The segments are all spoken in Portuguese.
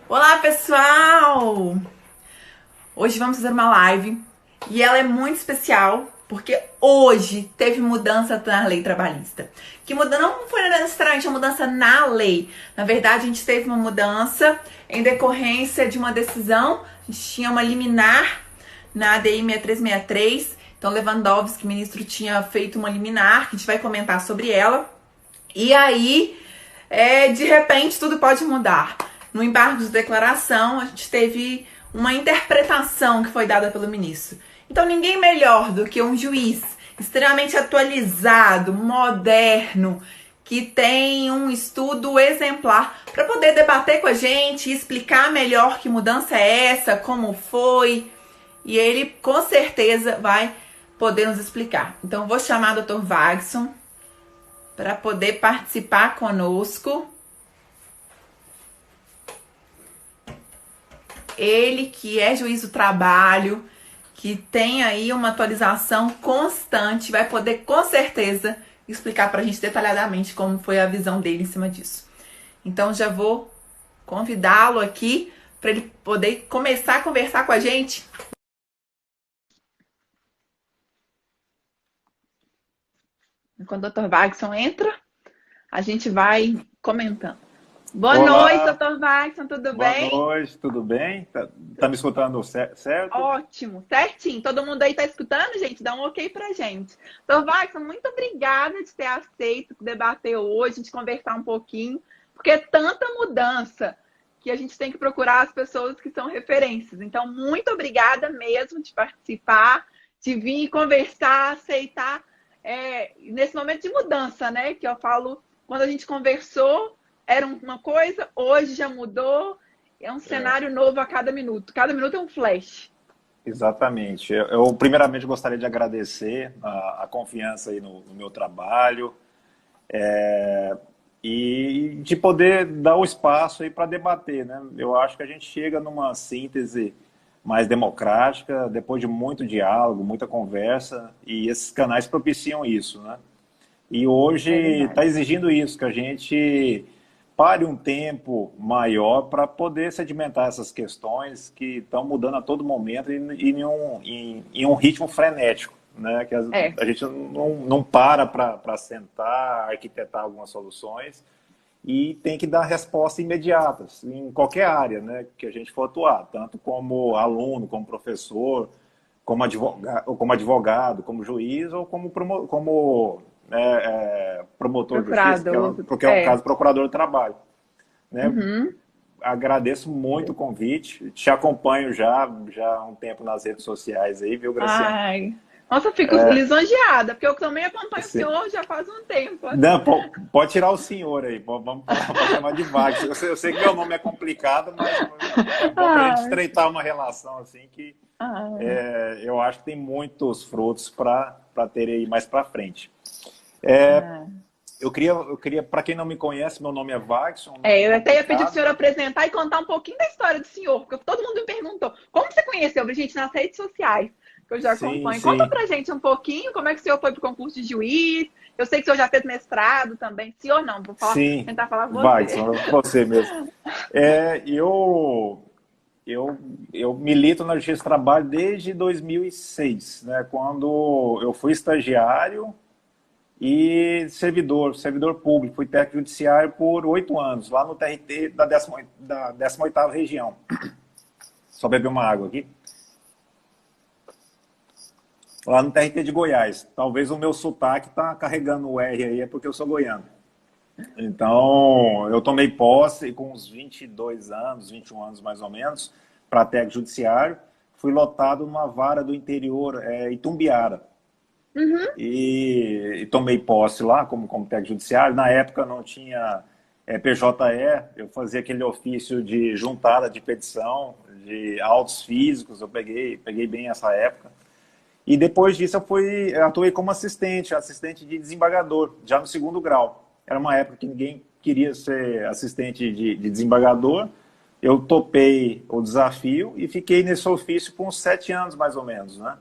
Olá, pessoal! Hoje vamos fazer uma live e ela é muito especial porque hoje teve mudança na lei trabalhista. Que muda não foi necessariamente uma mudança na lei. Na verdade, a gente teve uma mudança em decorrência de uma decisão. A gente tinha uma liminar na ADI 6363. Então, Lewandowski, ministro, tinha feito uma liminar que a gente vai comentar sobre ela. E aí, de repente, tudo pode mudar. No embargo de declaração, a gente teve uma interpretação que foi dada pelo ministro. Então, ninguém melhor do que um juiz extremamente atualizado, moderno, que tem um estudo exemplar para poder debater com a gente, explicar melhor que mudança é essa, como foi. E ele, com certeza, vai poder nos explicar. Então, vou chamar o Dr. Wagson para poder participar conosco. Ele que é juiz do trabalho, que tem aí uma atualização constante, vai poder com certeza explicar para a gente detalhadamente como foi a visão dele em cima disso. Então já vou convidá-lo aqui para ele poder começar a conversar com a gente. Quando o Dr. Wagson entra, a gente vai comentando. Boa noite, Olá, Dr. Wagson, tudo boa bem? noite, tudo bem? Tá me escutando certo? Ótimo, certinho. Todo mundo aí tá escutando, gente? Dá um ok pra gente. Então, Wagson, muito obrigada de ter aceito debater hoje, a gente conversar um pouquinho, porque é tanta mudança que a gente tem que procurar as pessoas que são referências. Então, muito obrigada mesmo de participar, de vir conversar, aceitar nesse momento de mudança, né? Que eu falo, quando a gente conversou, era uma coisa, hoje já mudou, é um É, cenário novo a cada minuto. Cada minuto é um flash. exatamente. Eu primeiramente gostaria de agradecer a confiança aí no meu trabalho e de poder dar o espaço aí para debater, né? Eu acho que a gente chega numa síntese mais democrática depois de muito diálogo, muita conversa e esses canais propiciam isso, né? E hoje É está verdade. exigindo isso, que a gente pare um tempo maior para poder sedimentar essas questões que estão mudando a todo momento e em um ritmo frenético, né? Que É, a gente não para sentar, arquitetar algumas soluções e tem que dar respostas imediatas em qualquer área, né? Que a gente for atuar, tanto como aluno, como professor, como juiz ou como promotor de justiça, procurador. porque é o É. caso do procurador do trabalho. Né? Uhum. Agradeço muito o convite, te acompanho já há um tempo nas redes sociais aí, viu, Graciano? Ai. Nossa, eu fico lisonjeada, porque eu também acompanho o Você, senhor já faz um tempo. não, pode tirar o senhor aí, pode chamar de Wagner. Eu sei que meu nome é complicado, mas é bom para a gente Ai, estreitar uma relação assim que ai. eu acho que tem muitos frutos para ter aí mais para frente. Ai. Eu queria, para quem não me conhece, meu nome é Wagner, um nome Eu até ia pedir para o complicado. senhor apresentar e contar um pouquinho da história do senhor, porque todo mundo me perguntou, como você conheceu a gente nas redes sociais, que eu já Sim, acompanho. Conta sim, pra gente um pouquinho como é que o senhor foi para o concurso de juiz. Eu sei que o senhor já fez mestrado também. Senhor não, vou falar, sim, tentar falar você. Wagner, você mesmo. É, eu milito na Justiça do Trabalho desde 2006, né, quando eu fui estagiário e servidor público. Fui técnico judiciário por 8 anos, lá no TRT da 18ª região. Só beber uma água aqui. Lá no TRT de Goiás. Talvez o meu sotaque tá carregando o R aí, é porque eu sou goiano. Então, eu tomei posse com uns 22 anos, 21 anos mais ou menos, para técnico judiciário. Fui lotado numa vara do interior, Itumbiara. Uhum. E tomei posse lá como técnico judiciário. Na época não tinha PJE, eu fazia aquele ofício de juntada de petição, de autos físicos, eu peguei bem essa época. E depois disso atuei como assistente de desembargador, já no segundo grau. Era uma época que ninguém queria ser assistente de desembargador. Eu topei o desafio e fiquei nesse ofício por uns 7 anos, mais ou menos, né?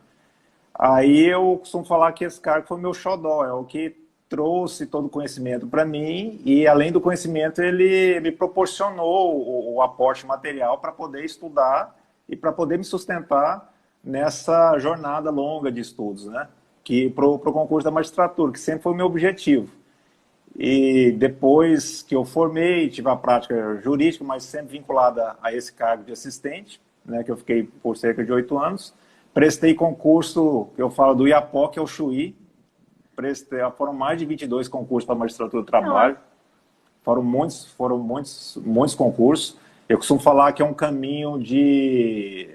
Aí eu costumo falar que esse cargo foi meu xodó, é o que trouxe todo o conhecimento para mim e, além do conhecimento, ele me proporcionou o aporte material para poder estudar e para poder me sustentar nessa jornada longa de estudos, né? Que para o concurso da magistratura, que sempre foi o meu objetivo. E depois que eu formei, tive a prática jurídica, mas sempre vinculada a esse cargo de assistente, né, que eu fiquei por cerca de 8 anos. Prestei concurso, que eu falo do IAPO, que é o Chuí. Foram mais de 22 concursos para a magistratura do trabalho. Foram muitos concursos. Eu costumo falar que é um caminho de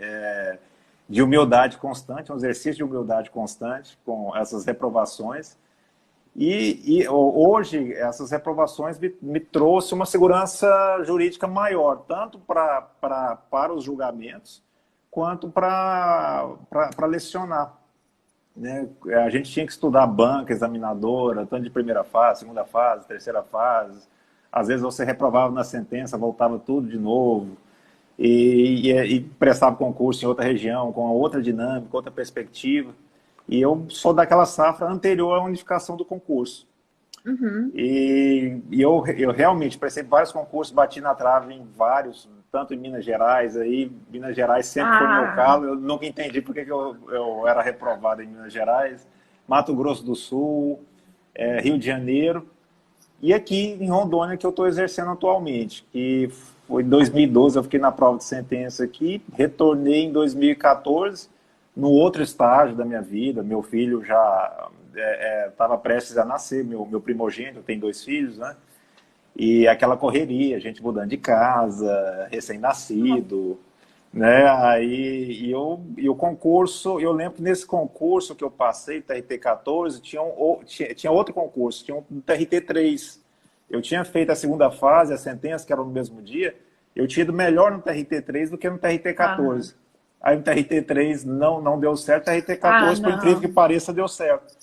humildade constante, um exercício de humildade constante com essas reprovações. E hoje, essas reprovações me trouxe uma segurança jurídica maior, tanto para os julgamentos, quanto para lecionar. Né? A gente tinha que estudar banca examinadora, tanto de primeira fase, segunda fase, terceira fase. Às vezes você reprovava na sentença, voltava tudo de novo. E prestava concurso em outra região, com outra dinâmica, outra perspectiva. E eu sou daquela safra anterior à unificação do concurso. Uhum. E eu realmente prestei vários concursos, bati na trave em vários, tanto em Minas Gerais. Aí Minas Gerais sempre foi meu calo. Eu nunca entendi por que eu era reprovado em Minas Gerais. Mato Grosso do Sul, Rio de Janeiro. E aqui em Rondônia, que eu estou exercendo atualmente, que foi em 2012, eu fiquei na prova de sentença aqui, retornei em 2014, no outro estágio da minha vida. Meu filho já estava prestes a nascer, meu primogênito, tem 2 filhos, né? E aquela correria, a gente mudando de casa, recém-nascido, né? Aí, e o concurso, eu lembro que nesse concurso que eu passei, TRT-14, tinha outro concurso, tinha um TRT-3. Eu tinha feito a segunda fase, a sentença, que era no mesmo dia, eu tinha ido melhor no TRT-3 do que no TRT-14. Aí o TRT-3 não deu certo, o TRT-14, por incrível que pareça, deu certo.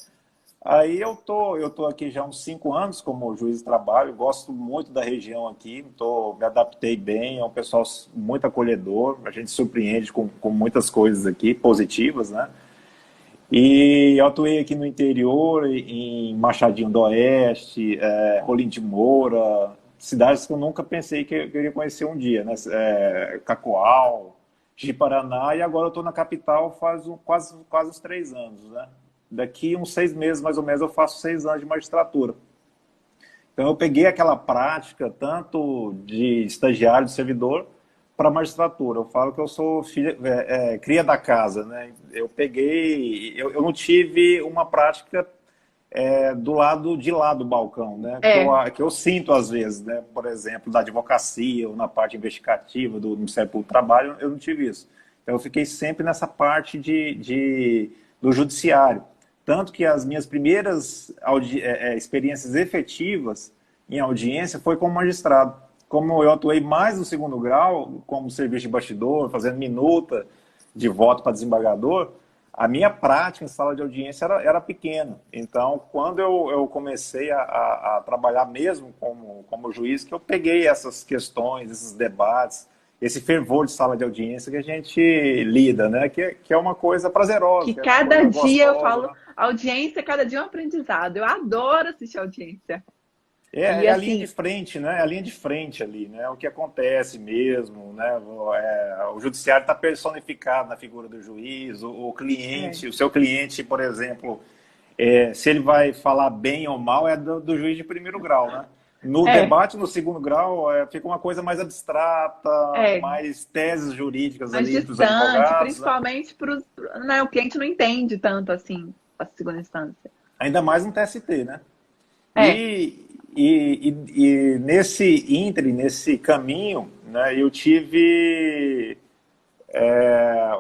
Aí eu tô aqui já há uns 5 anos como juiz de trabalho, gosto muito da região aqui, me adaptei bem, é um pessoal muito acolhedor, a gente se surpreende com muitas coisas aqui, positivas, né? E eu atuei aqui no interior, em Machadinho do Oeste, Rolim de Moura, cidades que eu nunca pensei que eu iria conhecer um dia, né? Cacoal, Ji-Paraná, e agora eu estou na capital faz quase uns 3 anos, né? Daqui uns 6 meses, mais ou menos, eu faço 6 anos de magistratura. Então, eu peguei aquela prática, tanto de estagiário, de servidor, para magistratura. Eu falo que eu sou cria da casa, né? Eu não tive uma prática do lado de lá do balcão, né? Que eu sinto às vezes, né? Por exemplo, da advocacia ou na parte investigativa do Ministério Público do Trabalho, eu não tive isso. Então, eu fiquei sempre nessa parte do judiciário. Tanto que as minhas primeiras experiências efetivas em audiência foi como magistrado. Como eu atuei mais no segundo grau, como serviço de bastidor, fazendo minuta de voto para desembargador, a minha prática em sala de audiência era pequena. Então, quando eu comecei a trabalhar mesmo como juiz, que eu peguei essas questões, esses debates, esse fervor de sala de audiência que a gente lida, né? Que é uma coisa prazerosa. Que cada dia gostosa, eu falo, né? audiência, cada dia é um aprendizado. Eu adoro assistir audiência. É a linha de frente, né? É a linha de frente ali, né? O que acontece mesmo, né? O judiciário está personificado na figura do juiz, o cliente, o seu cliente, por exemplo, se ele vai falar bem ou mal, é do juiz de primeiro grau, né? No debate, no segundo grau, fica uma coisa mais abstrata, mais teses jurídicas mais ali distante, dos advogados. Principalmente para né, o cliente não entende tanto assim a segunda instância. Ainda mais no TST, né? E nesse caminho, né, eu tive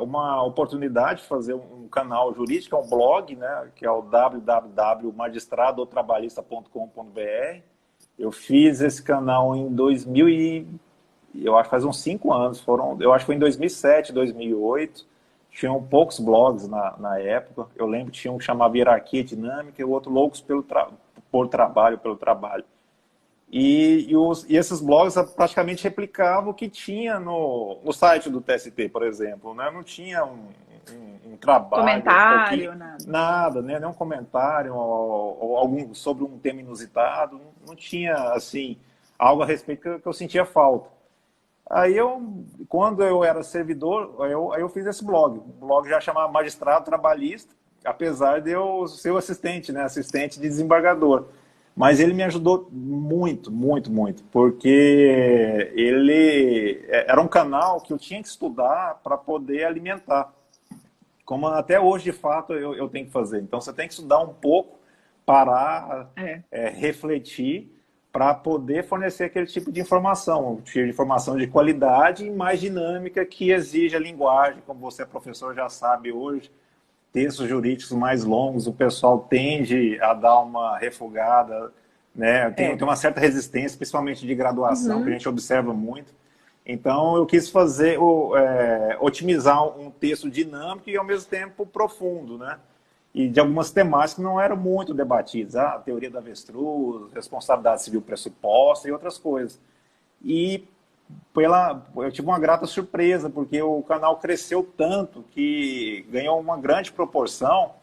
uma oportunidade de fazer um canal jurídico, um blog, né, que é o www.magistradotrabalhista.com.br. Eu fiz esse canal em 2000 eu acho que faz uns 5 anos, eu acho que foi em 2007, 2008. Tinham poucos blogs na época. Eu lembro que tinha um que chamava Hierarquia Dinâmica e o outro Loucos pelo Trabalho. E esses blogs praticamente replicavam o que tinha no site do TST, por exemplo. Né? Não tinha um trabalho. Comentário, nada. Nada, né? Nenhum comentário ou algum sobre um tema inusitado. Não tinha, assim, algo a respeito que eu sentia falta. Aí quando eu era servidor, aí eu fiz esse blog. O blog já chamava Magistrado Trabalhista, apesar de eu ser o assistente, né? Assistente de desembargador. Mas ele me ajudou muito, muito, muito, porque ele era um canal que eu tinha que estudar para poder alimentar, como até hoje, de fato, eu tenho que fazer. Então, você tem que estudar um pouco, parar, refletir, para poder fornecer aquele tipo de informação, um tipo de informação de qualidade e mais dinâmica que exige a linguagem, como você, professor, já sabe hoje. Textos jurídicos mais longos, o pessoal tende a dar uma refugada, né? Tem uma certa resistência, principalmente de graduação, que a gente observa muito. Então, eu quis otimizar um texto dinâmico e, ao mesmo tempo, profundo, né? E de algumas temáticas que não eram muito debatidas. A teoria da avestruz, responsabilidade civil pressuposta e outras coisas. E eu tive uma grata surpresa, porque o canal cresceu tanto que ganhou uma grande proporção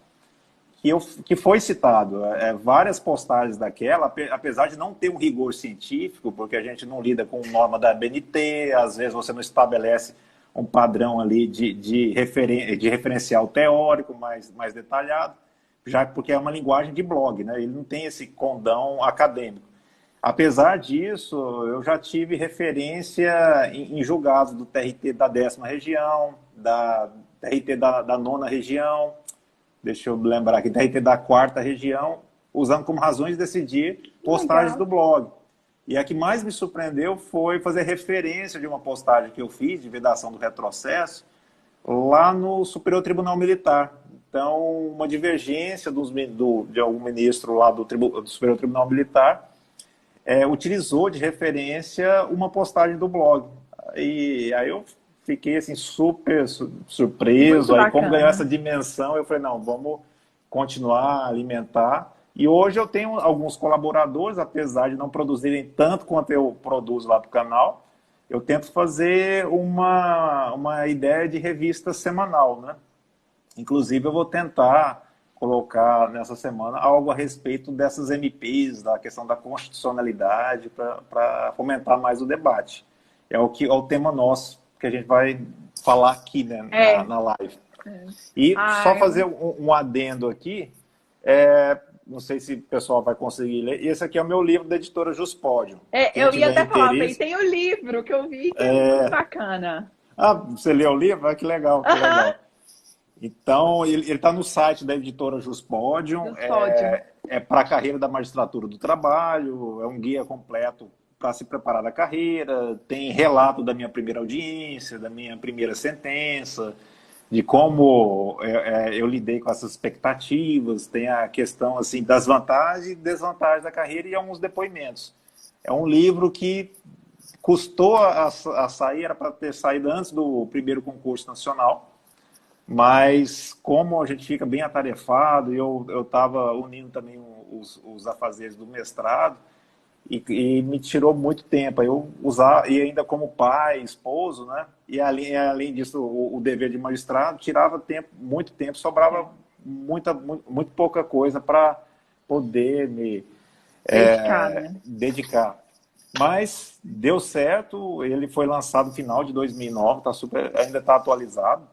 que foi citado. Várias postagens daquela, apesar de não ter um rigor científico, porque a gente não lida com norma da ABNT, às vezes você não estabelece um padrão ali de referencial teórico mais detalhado, já porque é uma linguagem de blog, né? Ele não tem esse condão acadêmico. Apesar disso, eu já tive referência em julgados do TRT da 10ª região, da TRT da 9ª região, deixa eu lembrar aqui, TRT da 4ª região, usando como razões de decidir postagens do blog. E a que mais me surpreendeu foi fazer referência de uma postagem que eu fiz, de vedação do retrocesso, lá no Superior Tribunal Militar. Então, uma divergência de algum ministro lá do Superior Tribunal Militar utilizou de referência uma postagem do blog. E aí eu fiquei assim, super surpreso. Aí, como ganhou essa dimensão, eu falei, não, vamos continuar a alimentar. E hoje eu tenho alguns colaboradores, apesar de não produzirem tanto quanto eu produzo lá para o canal, eu tento fazer uma ideia de revista semanal, né? Inclusive, eu vou tentar colocar nessa semana algo a respeito dessas MPs, da questão da constitucionalidade, para fomentar mais o debate. É o tema nosso que a gente vai falar aqui, né, na live. E só fazer um adendo aqui, não sei se o pessoal vai conseguir ler, esse aqui é o meu livro da editora Juspódio. Eu ia até falar, tem o livro que eu vi, que é muito bacana. Ah, você leu o livro? Ah, que legal, que legal. Então, ele está no site da editora Juspódio, é para a carreira da magistratura do trabalho, é um guia completo para se preparar da carreira, tem relato da minha primeira audiência, da minha primeira sentença, de como eu lidei com essas expectativas, tem a questão assim, das vantagens e desvantagens da carreira e alguns depoimentos. É um livro que custou a sair, era para ter saído antes do primeiro concurso nacional, mas como a gente fica bem atarefado, eu estava unindo também os afazeres do mestrado e me tirou muito tempo. Eu usar e ainda como pai, esposo, né? E além disso, o dever de magistrado tirava muito tempo, sobrava muito pouca coisa para poder me dedicar. Mas deu certo, ele foi lançado no final de 2009, ainda está atualizado,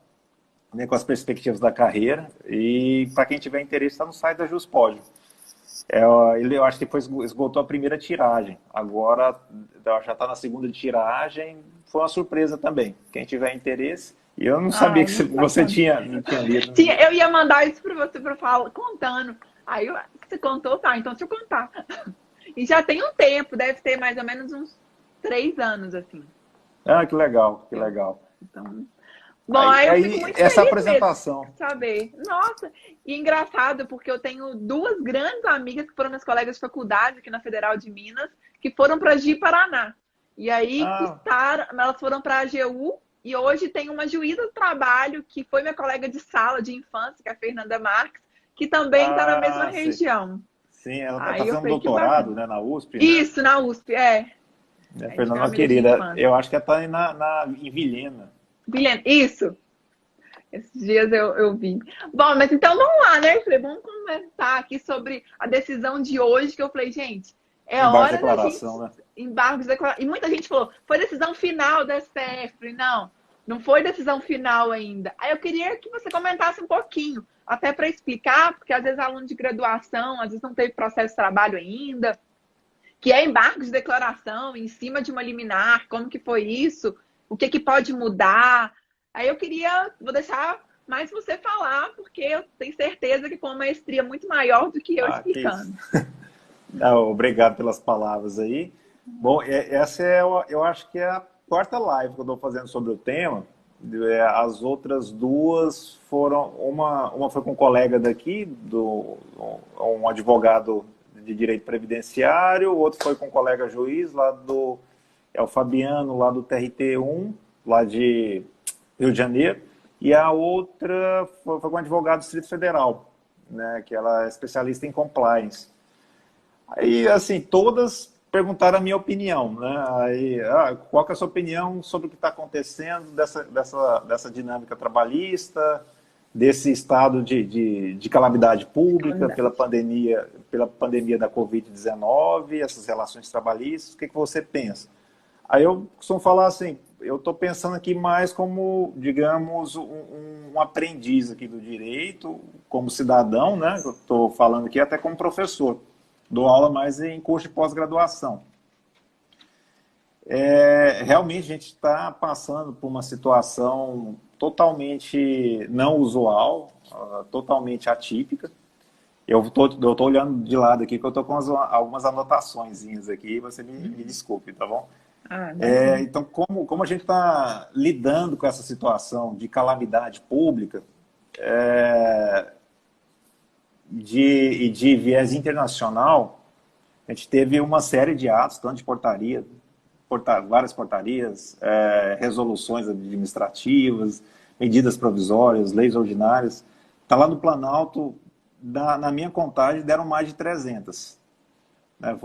né, com as perspectivas da carreira, e para quem tiver interesse está no site da Juspódio. Eu acho que esgotou a primeira tiragem, agora já está na segunda tiragem, foi uma surpresa também. Quem tiver interesse, e eu não sabia que você tinha lido. Eu ia mandar isso para você para falar, contando. Aí você contou, tá, então deixa eu contar. E já tem um tempo, deve ter mais ou menos uns 3 anos, assim. Ah, que legal, que legal. Então... Bom, eu fico muito essa feliz apresentação. mesmo, saber. Nossa, e engraçado, porque eu tenho 2 grandes amigas que foram minhas colegas de faculdade aqui na Federal de Minas, que foram para Ji-Paraná. E aí elas foram para a AGU, e hoje tem uma juíza do trabalho, que foi minha colega de sala de infância, que é a Fernanda Marques, que também está na mesma região. Sim, ela está fazendo doutorado, né, na USP. Né? Isso, na USP, Fernanda, querida, eu acho que ela está em Vilhena. Isso. Esses dias eu vi. Bom, mas então vamos lá, né? Eu falei, vamos conversar aqui sobre a decisão de hoje, que eu falei, gente, é Embaixo de hora da gente declaração, né? embargos declarados. E muita gente falou, foi decisão final da STF. Eu falei, não, não foi decisão final ainda. Aí eu queria que você comentasse um pouquinho, até para explicar, porque às vezes aluno de graduação, às vezes não teve processo de trabalho ainda, que é embargo de declaração em cima de uma liminar, como que foi isso, o que que pode mudar. Aí eu queria, vou deixar mais você falar, porque eu tenho certeza que com uma maestria muito maior do que eu Ah, que isso. explicando. Não, obrigado pelas palavras aí. Bom, essa eu acho que é a quarta live que eu estou fazendo sobre o tema. As outras duas foram, uma foi com um colega daqui, um advogado de direito previdenciário, o outro foi com um colega juiz lá é o Fabiano, lá do TRT1, lá de Rio de Janeiro, e a outra foi com um advogado do Distrito Federal, né, que ela é especialista em compliance. Aí, assim, todas perguntaram a minha opinião, né? Aí, qual que é a sua opinião sobre o que está acontecendo dessa dinâmica trabalhista, desse estado de calamidade pública pela pandemia da Covid-19, essas relações trabalhistas, o que você pensa? Aí eu costumo falar assim, eu estou pensando aqui mais como, digamos, um aprendiz aqui do direito, como cidadão, né? Eu estou falando aqui até como professor. Dou aula mais em curso de pós-graduação. Realmente a gente está passando por uma situação totalmente não usual, totalmente atípica. Eu tô olhando de lado aqui, que eu estou com algumas anotaçõezinhas aqui, você me desculpe, tá bom? Então, como a gente está lidando com essa situação de calamidade pública de viés internacional, a gente teve uma série de atos, tanto de várias portarias, resoluções administrativas, medidas provisórias, leis ordinárias. Está lá no Planalto, na minha contagem, deram mais de 300. Né?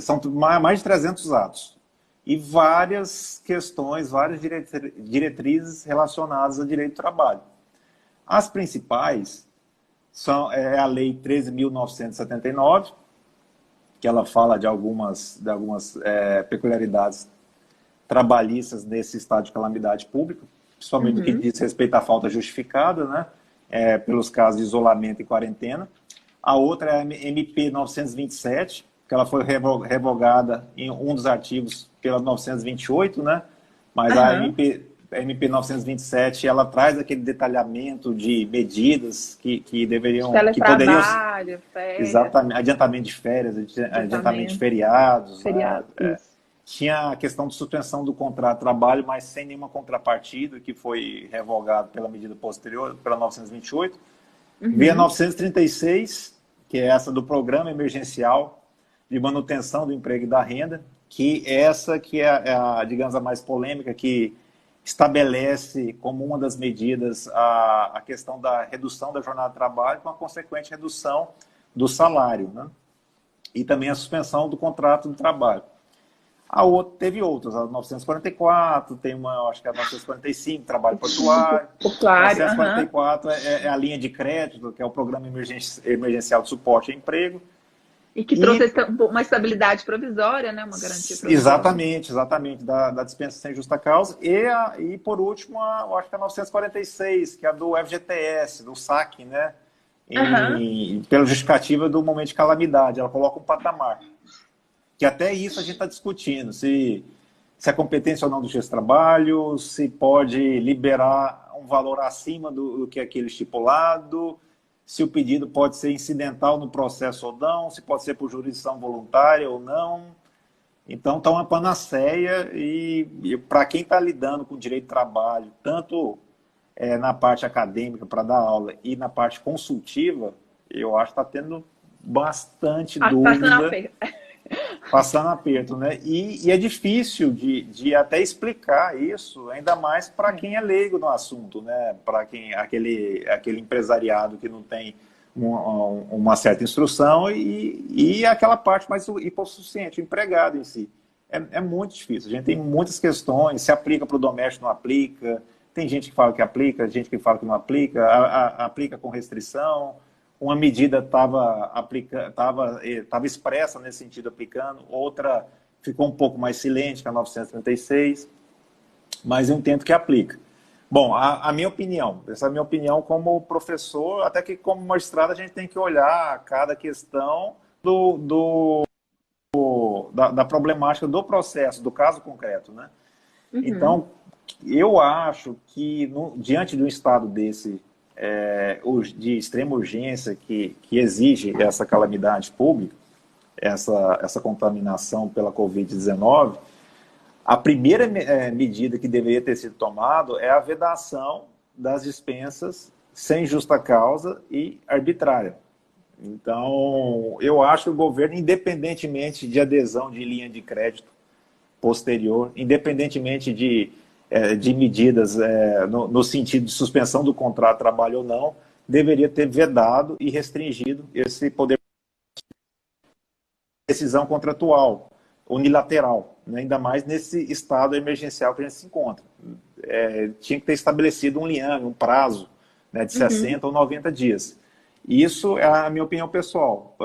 São mais de 300 atos. E várias questões, várias diretrizes relacionadas ao direito do trabalho. As principais é a Lei 13.979, que ela fala de algumas peculiaridades trabalhistas nesse estado de calamidade pública, principalmente no que diz respeito à falta justificada, né, pelos casos de isolamento e quarentena. A outra é a MP 927, que ela foi revogada em um dos artigos pela 928, né, mas a MP 927, ela traz aquele detalhamento de medidas que deveriam... que poderiam, férias. exatamente, adiantamento de férias, adiantamento de feriados. Feriado, né? isso. Tinha a questão de suspensão do contrato de trabalho, mas sem nenhuma contrapartida, que foi revogado pela medida posterior, pela 928. Via 936, que é essa do Programa Emergencial de Manutenção do Emprego e da Renda, que essa que é digamos, a mais polêmica, que estabelece como uma das medidas a questão da redução da jornada de trabalho com a consequente redução do salário, né? E também a suspensão do contrato de trabalho. Teve outras, a 944, tem uma, acho que é a 945, trabalho portuário. 944 é a linha de crédito, que é o Programa Emergencial de Suporte ao Emprego. E que trouxe uma estabilidade provisória, né? Uma garantia provisória. Exatamente, da dispensa sem justa causa. E por último, eu acho que é a 946, que é a do FGTS, do saque, né? Pela justificativa do momento de calamidade. Ela coloca um patamar. Que até isso a gente está discutindo, se a competência ou não do juiz de trabalho, se pode liberar um valor acima do que é aquele estipulado, se o pedido pode ser incidental no processo ou não, se pode ser por jurisdição voluntária ou não. Então, está uma panaceia e para quem está lidando com direito de trabalho, tanto na parte acadêmica para dar aula e na parte consultiva, eu acho que está tendo bastante dúvida. Passando aperto, né? E é difícil de até explicar isso, ainda mais para quem é leigo no assunto, né? Para quem aquele empresariado que não tem uma certa instrução e aquela parte mais hipossuficiente, o empregado em si. É muito difícil. A gente tem muitas questões, se aplica para o doméstico, não aplica, Tem gente que fala que aplica, gente que fala que não aplica, aplica com restrição. Uma medida estava expressa nesse sentido aplicando, outra ficou um pouco mais silente, que é a 936, mas eu entendo que aplica. Bom, a minha opinião, essa é a minha opinião como professor, até que como magistrado a gente tem que olhar cada questão da problemática do processo, do caso concreto, né? Uhum. Então, eu acho que diante de um estado desse, de extrema urgência que exige essa calamidade pública, essa contaminação pela Covid-19, a primeira medida que deveria ter sido tomada é a vedação das dispensas sem justa causa e arbitrária. Então, eu acho que o governo, independentemente de adesão de linha de crédito posterior, independentemente de medidas no sentido de suspensão do contrato de trabalho ou não, deveria ter vedado e restringido esse poder de decisão contratual, unilateral, né? Ainda mais nesse estado emergencial que a gente se encontra. Tinha que ter estabelecido um liame, um prazo, né, de 60 ou 90 dias. Isso é a minha opinião pessoal.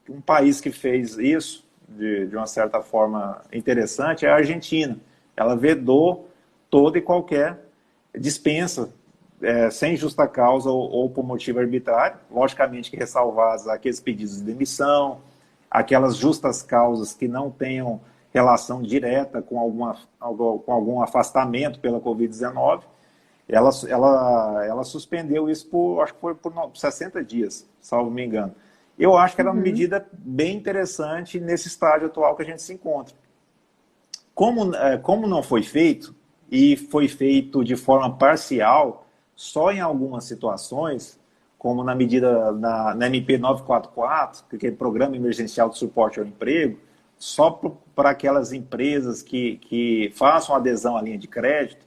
Um país que fez isso, de uma certa forma interessante, é a Argentina. Ela vedou toda e qualquer dispensa sem justa causa ou por motivo arbitrário, logicamente que ressalvados aqueles pedidos de demissão, aquelas justas causas que não tenham relação direta com algum afastamento pela Covid-19, ela suspendeu isso acho que foi por 60 dias, salvo me engano. Eu acho que era uma medida bem interessante nesse estágio atual que a gente se encontra. Como não foi feito, e foi feito de forma parcial, só em algumas situações, como na medida na MP 944, que é o Programa Emergencial de Suporte ao Emprego, só para aquelas empresas que façam adesão à linha de crédito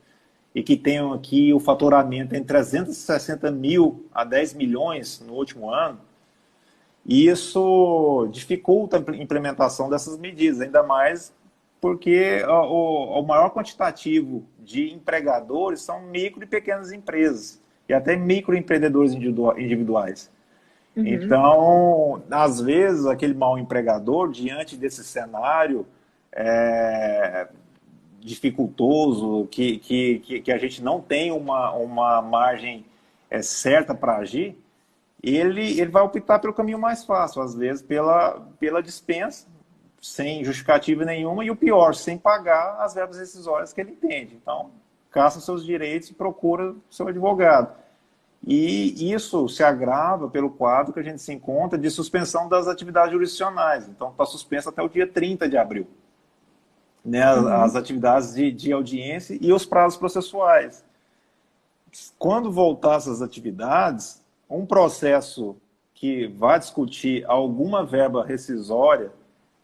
e que tenham aqui o faturamento entre 360 mil a 10 milhões no último ano. E isso dificulta a implementação dessas medidas, ainda mais porque o maior quantitativo de empregadores são micro e pequenas empresas, e até microempreendedores individuais. Então, às vezes, aquele mau empregador, diante desse cenário dificultoso, que a gente não tem uma margem certa para agir, ele vai optar pelo caminho mais fácil, às vezes pela dispensa, sem justificativa nenhuma, e o pior, sem pagar as verbas rescisórias que ele entende. Então, caça seus direitos e procura seu advogado. E isso se agrava pelo quadro que a gente se encontra de suspensão das atividades jurisdicionais. Então, está suspenso até o dia 30 de abril. Né, as atividades de audiência e os prazos processuais. Quando voltar essas atividades, um processo que vai discutir alguma verba rescisória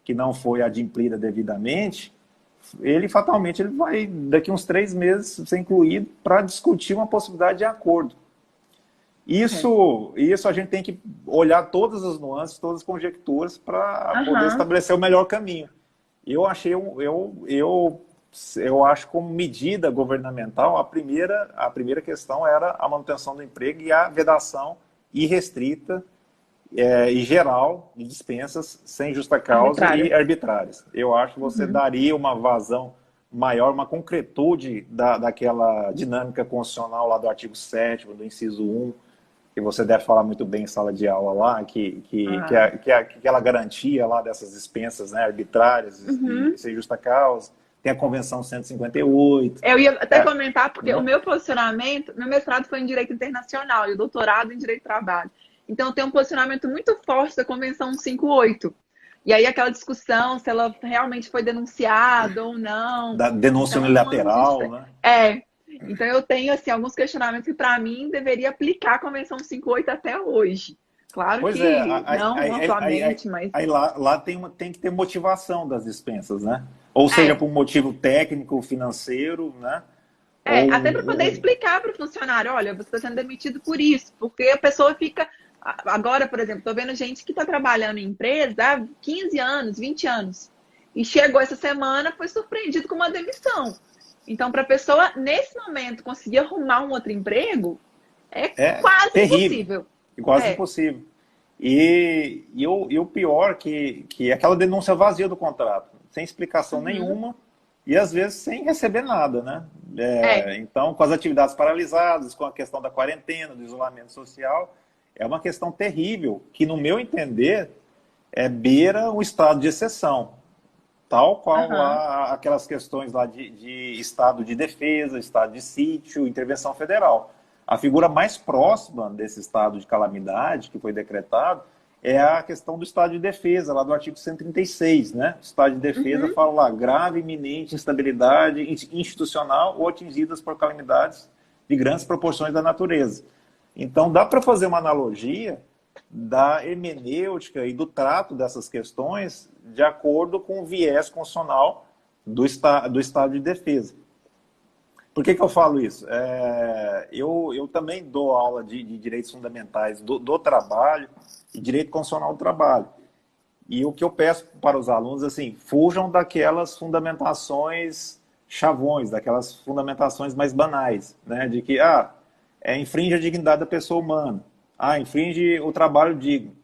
que não foi adimplida devidamente, fatalmente ele vai, daqui uns 3 meses, ser incluído para discutir uma possibilidade de acordo. Isso a gente tem que olhar todas as nuances, todas as conjecturas para poder estabelecer o melhor caminho. Eu acho como medida governamental, a primeira questão era a manutenção do emprego e a vedação irrestrita e geral de dispensas sem justa causa e arbitrárias. Eu acho que você daria uma vazão maior, uma concretude daquela dinâmica constitucional lá do artigo 7º, do inciso 1, que você deve falar muito bem em sala de aula lá, que aquela garantia lá dessas dispensas, né, arbitrárias e sem justa causa. Tem a Convenção 158. Eu ia até comentar, porque o meu posicionamento, meu mestrado foi em Direito Internacional e o doutorado em Direito do Trabalho. Então, eu tenho um posicionamento muito forte da Convenção 158. E aí, aquela discussão se ela realmente foi denunciada ou não. Da denúncia unilateral, né? Então, eu tenho, assim, alguns questionamentos que, para mim, deveria aplicar a Convenção 158 até hoje. Claro pois que não amplamente, mas... Aí lá tem que ter motivação das dispensas, né? Ou seja, por um motivo técnico, financeiro, né? Até para poder explicar para o funcionário, olha, você está sendo demitido por isso, porque a pessoa fica... Agora, por exemplo, estou vendo gente que está trabalhando em empresa há 15 anos, 20 anos, e chegou essa semana, foi surpreendido com uma demissão. Então, para a pessoa, nesse momento, conseguir arrumar um outro emprego, é É quase terrível, impossível. quase É. impossível. E o pior que é aquela denúncia vazia do contrato, sem explicação Uhum. nenhuma e às vezes sem receber nada, né? É. Então, com as atividades paralisadas, com a questão da quarentena, do isolamento social, é uma questão terrível que, no meu entender, beira o estado de exceção. Tal qual Aham. lá aquelas questões lá de estado de defesa, estado de sítio, intervenção federal. A figura mais próxima desse estado de calamidade que foi decretado é a questão do estado de defesa, lá do artigo 136, né? O estado de defesa Uhum. fala lá, grave, iminente instabilidade institucional ou atingidas por calamidades de grandes proporções da natureza. Então, dá para fazer uma analogia da hermenêutica e do trato dessas questões de acordo com o viés constitucional do Estado de Defesa. Por que eu falo isso? Eu também dou aula de direitos fundamentais do trabalho e direito constitucional do trabalho. E o que eu peço para os alunos, assim, fujam daquelas fundamentações chavões, daquelas fundamentações mais banais, né? De que, infringe a dignidade da pessoa humana. Infringe o trabalho digno.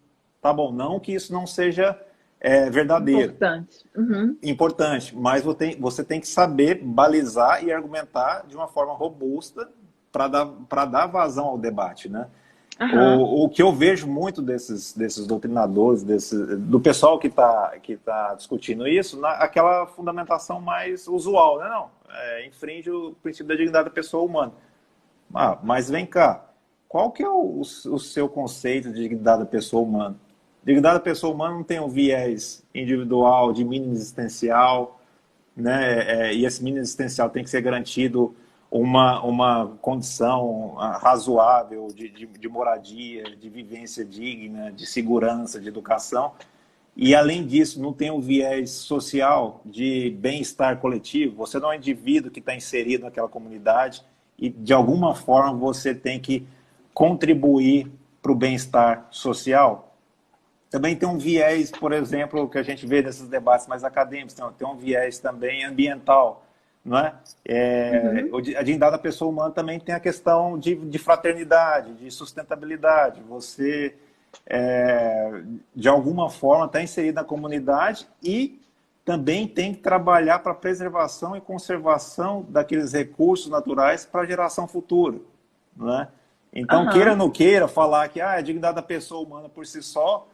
Tá bom, não que isso não seja verdadeiro, Importante. Uhum. importante, mas você tem que saber balizar e argumentar de uma forma robusta para dar vazão ao debate, né? Aham. O que eu vejo muito desses doutrinadores, do pessoal que tá discutindo isso, aquela fundamentação mais usual, né? Não, infringe o princípio da dignidade da pessoa humana. Mas vem cá, qual que é o seu conceito de dignidade da pessoa humana? Dignidade da pessoa humana não tem um viés individual, de mínimo existencial, né? E esse mínimo existencial tem que ser garantido uma condição razoável de moradia, de vivência digna, de segurança, de educação. E, além disso, não tem um viés social de bem-estar coletivo. Você não é um indivíduo que está inserido naquela comunidade e, de alguma forma, você tem que contribuir para o bem-estar social. Também tem um viés, por exemplo, que a gente vê nesses debates mais acadêmicos, tem um viés também ambiental, não é? Uhum. A dignidade da pessoa humana também tem a questão de fraternidade, de sustentabilidade. Você, de alguma forma, está inserido na comunidade e também tem que trabalhar para a preservação e conservação daqueles recursos naturais para a geração futura, não é? Então, queira ou Aham. não queira, falar que a dignidade da pessoa humana por si só,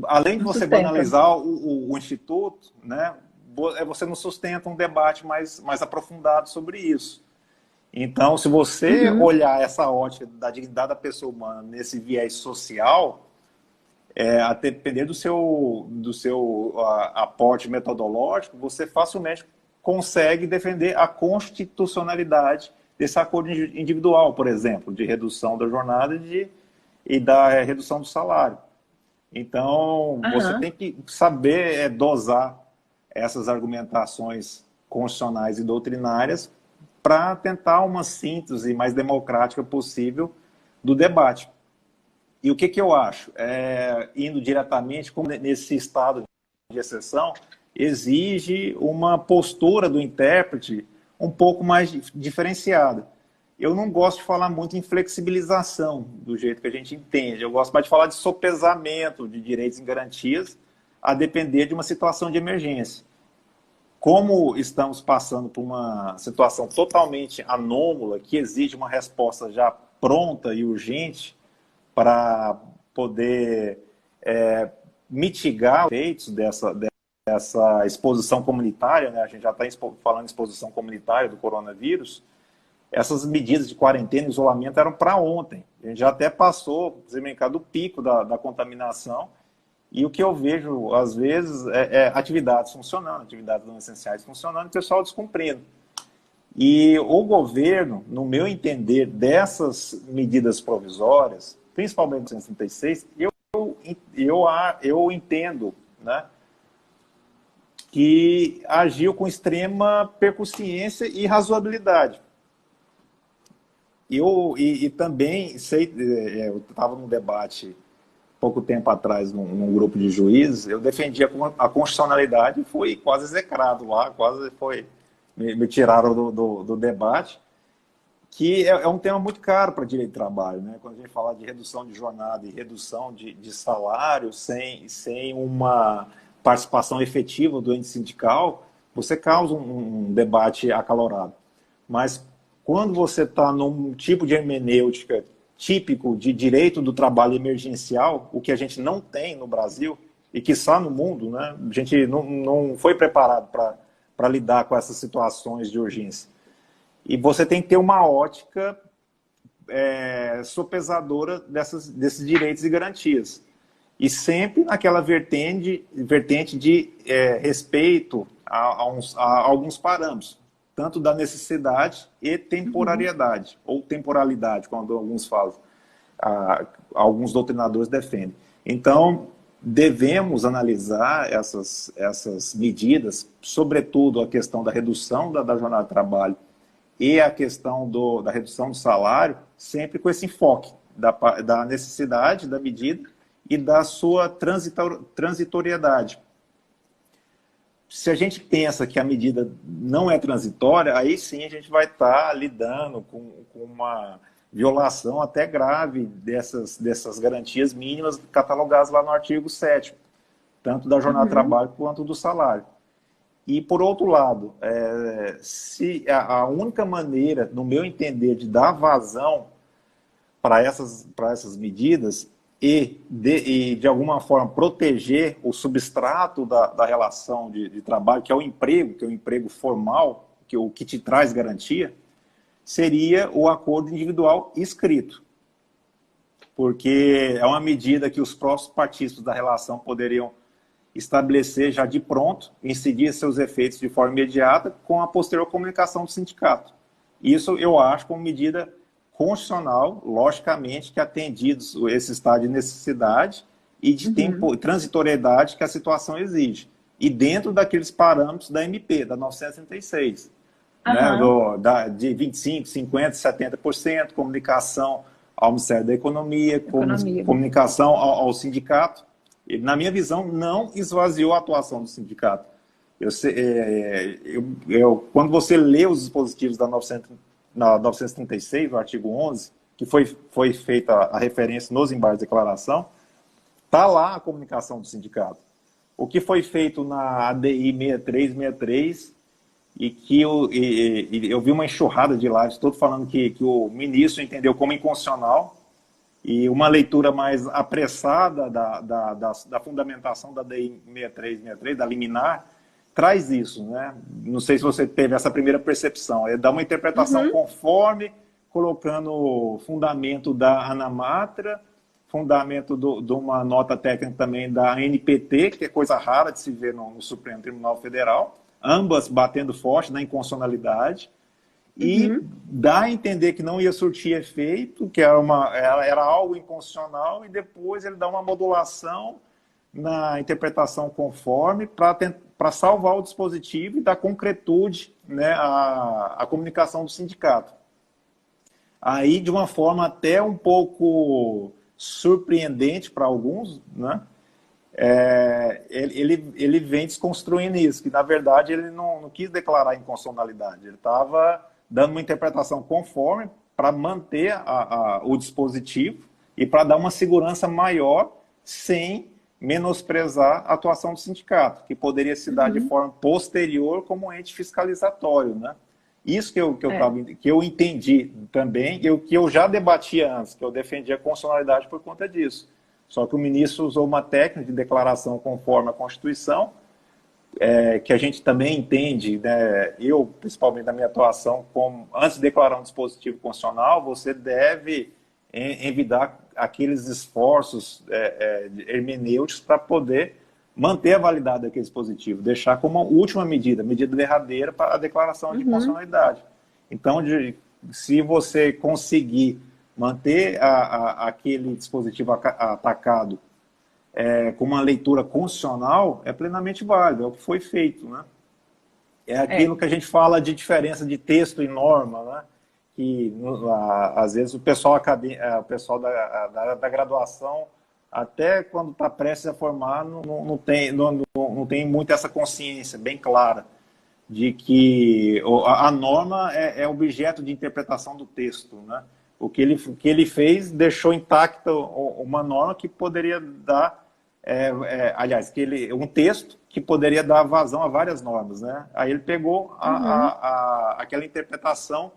além de Não você sustenta. banalizar o Instituto, né, você não sustenta um debate mais aprofundado sobre isso. Então, se você Uhum. olhar essa ótica da dignidade da pessoa humana nesse viés social, a depender do seu aporte metodológico, você facilmente consegue defender a constitucionalidade desse acordo individual, por exemplo, de redução da jornada e da redução do salário. Então, você Aham. tem que saber dosar essas argumentações constitucionais e doutrinárias para tentar uma síntese mais democrática possível do debate. E o que eu acho? Indo diretamente, como nesse estado de exceção, exige uma postura do intérprete um pouco mais diferenciada. Eu não gosto de falar muito em flexibilização, do jeito que a gente entende. Eu gosto mais de falar de sopesamento de direitos e garantias a depender de uma situação de emergência. Como estamos passando por uma situação totalmente anômala, que exige uma resposta já pronta e urgente para poder mitigar os efeitos dessa exposição comunitária, né? A gente já está falando de exposição comunitária do coronavírus. Essas medidas de quarentena e isolamento eram para ontem. A gente já até passou, do pico da contaminação. E o que eu vejo, às vezes, atividades funcionando, atividades não essenciais funcionando, e o pessoal descumprindo. E o governo, no meu entender, dessas medidas provisórias, principalmente o 136, eu entendo, né, que agiu com extrema percussiência e razoabilidade. E também sei, eu estava num debate pouco tempo atrás num grupo de juízes, eu defendia a constitucionalidade e fui quase execrado lá, quase foi me tiraram do debate, que é um tema muito caro para direito de trabalho, né? Quando a gente fala de redução de jornada e redução de salário sem uma participação efetiva do ente sindical, você causa um debate acalorado. Mas quando você está num tipo de hermenêutica típico de direito do trabalho emergencial, o que a gente não tem no Brasil e que está no mundo, né? A gente não foi preparado para lidar com essas situações de urgência. E você tem que ter uma ótica sopesadora desses direitos e garantias. E sempre naquela vertente de respeito a alguns parâmetros, tanto da necessidade e temporariedade, ou temporalidade, quando alguns falam, alguns doutrinadores defendem. Então, devemos analisar essas medidas, sobretudo a questão da redução da jornada de trabalho e a questão da redução do salário, sempre com esse enfoque da necessidade da medida e da sua transitoriedade. Se a gente pensa que a medida não é transitória, aí sim a gente vai estar lidando com uma violação até grave dessas garantias mínimas catalogadas lá no artigo 7º, tanto da jornada de trabalho quanto do salário. E, por outro lado, se a única maneira, no meu entender, de dar vazão para essas medidas e de alguma forma, proteger o substrato da relação de trabalho, que é o emprego formal, o que te traz garantia, seria o acordo individual escrito. Porque é uma medida que os próprios partícipes da relação poderiam estabelecer já de pronto, incidir seus efeitos de forma imediata com a posterior comunicação do sindicato. Isso eu acho como medida constitucional, logicamente, que atendidos esse estado de necessidade e de transitoriedade que a situação exige. E dentro daqueles parâmetros da MP, da 936, né, de 25%, 50%, 70%, comunicação ao Ministério da Economia, comunicação ao sindicato. E, na minha visão, não esvaziou a atuação do sindicato. Quando você lê os dispositivos da 936, o artigo 11, que foi feita a referência nos embargos de declaração, está lá a comunicação do sindicato. O que foi feito na ADI 6363, e que eu vi uma enxurrada de lives, todo falando que o ministro entendeu como inconstitucional, e uma leitura mais apressada da fundamentação da DI 6363, da liminar, traz isso, né? Não sei se você teve essa primeira percepção. É dar uma interpretação conforme, colocando fundamento da Anamatra, fundamento de uma nota técnica também da ANPT, que é coisa rara de se ver no Supremo Tribunal Federal, ambas batendo forte na inconstitucionalidade, e dá a entender que não ia surtir efeito, que era algo inconstitucional, e depois ele dá uma modulação na interpretação conforme para salvar o dispositivo e dar concretude, né, à comunicação do sindicato. Aí, de uma forma até um pouco surpreendente para alguns, né, ele vem desconstruindo isso, que na verdade ele não quis declarar inconstitucionalidade, ele estava dando uma interpretação conforme para manter o dispositivo e para dar uma segurança maior sem menosprezar a atuação do sindicato, que poderia se dar de forma posterior como ente fiscalizatório, né? Isso que eu entendi também, que eu já debatia antes, que eu defendia a constitucionalidade por conta disso. Só que o ministro usou uma técnica de declaração conforme a Constituição, que a gente também entende, né, eu, principalmente na minha atuação, como antes de declarar um dispositivo constitucional, você deve envidar aqueles esforços hermenêuticos para poder manter a validade daquele dispositivo, deixar como última medida derradeira para a declaração de constitucionalidade. Então, se você conseguir manter aquele dispositivo atacado com uma leitura constitucional, é plenamente válido, é o que foi feito, né? É aquilo que a gente fala de diferença de texto e norma, né? Que às vezes o pessoal da graduação, até quando está prestes a formar, não tem muito essa consciência bem clara de que a norma é objeto de interpretação do texto, né? O que ele fez deixou intacta uma norma que poderia dar, aliás, um texto que poderia dar vazão a várias normas, né? Aí ele pegou Uhum. aquela interpretação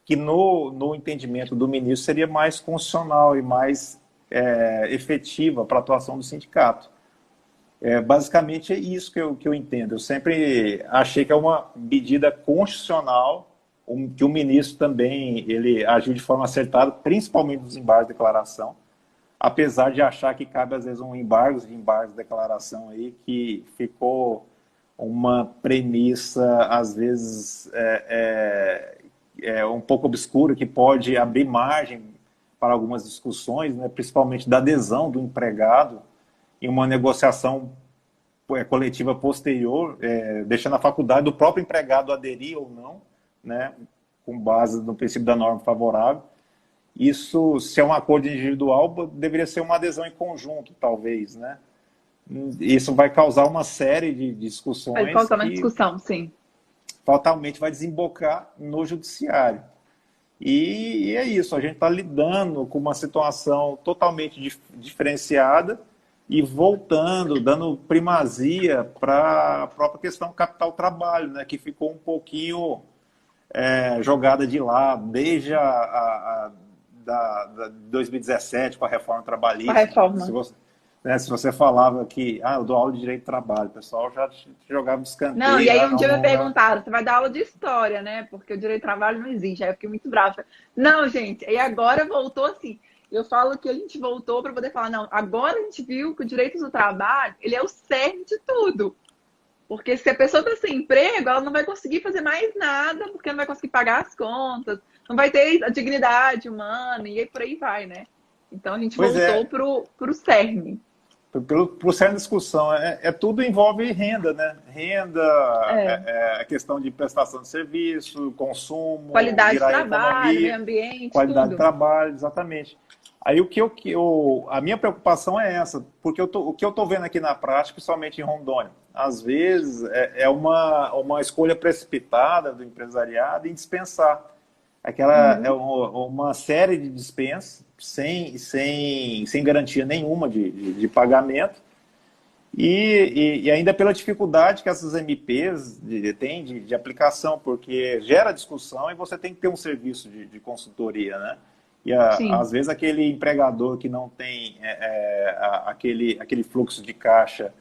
que no entendimento do ministro seria mais constitucional e mais efetiva para a atuação do sindicato. Basicamente é isso que eu entendo. Eu sempre achei que é uma medida constitucional, que o ministro também ele agiu de forma acertada, principalmente nos embargos de declaração, apesar de achar que cabe às vezes um embargos de declaração aí que ficou uma premissa às vezes um pouco obscura, que pode abrir margem para algumas discussões, né, principalmente da adesão do empregado em uma negociação coletiva posterior, deixando a faculdade do próprio empregado aderir ou não, né, com base no princípio da norma favorável. Isso, se é um acordo individual, deveria ser uma adesão em conjunto, talvez, né? Isso vai causar uma série de Vai discussões causar uma que discussão, sim. fatalmente vai desembocar no judiciário. E é isso, a gente está lidando com uma situação totalmente diferenciada e voltando, dando primazia para a própria questão capital-trabalho, né, que ficou um pouquinho jogada de lado desde da 2017 com a reforma A trabalhista. reforma. Se você falava que eu dou aula de direito do trabalho, o pessoal já te jogava de Não, e escanteio. aí um dia me Não. perguntaram, você vai dar aula de história, né? Porque o direito do trabalho não existe. Aí eu fiquei muito brava. Não, gente, e agora voltou assim. Eu falo que a gente voltou para poder falar, não, agora a gente viu que o direito do trabalho, ele é o cerne de tudo. Porque se a pessoa está sem emprego, ela não vai conseguir fazer mais nada, porque não vai conseguir pagar as contas, não vai ter a dignidade humana, e aí por aí vai, né? Então a gente Pois voltou é, pro cerne. por certa discussão, tudo envolve renda, né? Renda, É. a questão de prestação de serviço, consumo, Qualidade de virar trabalho, meio economia, ambiente, qualidade de tudo. trabalho, exatamente. Aí a minha preocupação é essa, porque o que eu estou vendo aqui na prática, principalmente em Rondônia, às vezes é uma escolha precipitada do empresariado em dispensar. Aquela Uhum. uma série de dispensas sem garantia nenhuma de pagamento e ainda pela dificuldade que essas MPs têm de aplicação, porque gera discussão e você tem que ter um serviço de consultoria, né? E Sim. às vezes aquele empregador que não tem aquele fluxo de caixa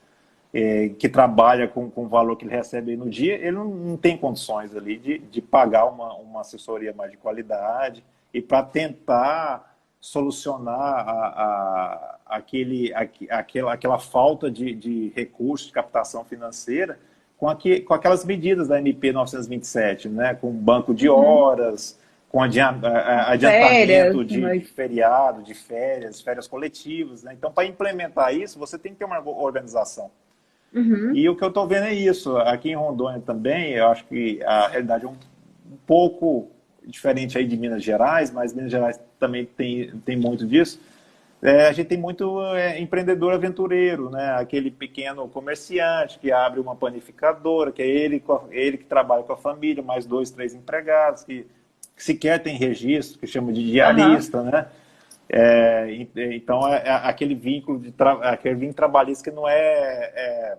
que trabalha com o valor que ele recebe aí no dia, ele não tem condições ali de pagar uma assessoria mais de qualidade e para tentar solucionar aquela falta de recursos de captação financeira com aquelas medidas da MP 927, né? Com banco de Uhum. horas, com Férias, adiantamento de mas... feriado, de férias coletivas, né? Então, para implementar isso, você tem que ter uma organização. Uhum. E o que eu estou vendo é isso. Aqui em Rondônia também, eu acho que a realidade é um pouco diferente aí de Minas Gerais, mas Minas Gerais também tem muito disso. A gente tem muito empreendedor aventureiro, né? Aquele pequeno comerciante que abre uma panificadora, que é ele que trabalha com a família, mais dois, três empregados, que sequer tem registro, que chama de Aham. diarista, né? Então, aquele vínculo trabalhista que não é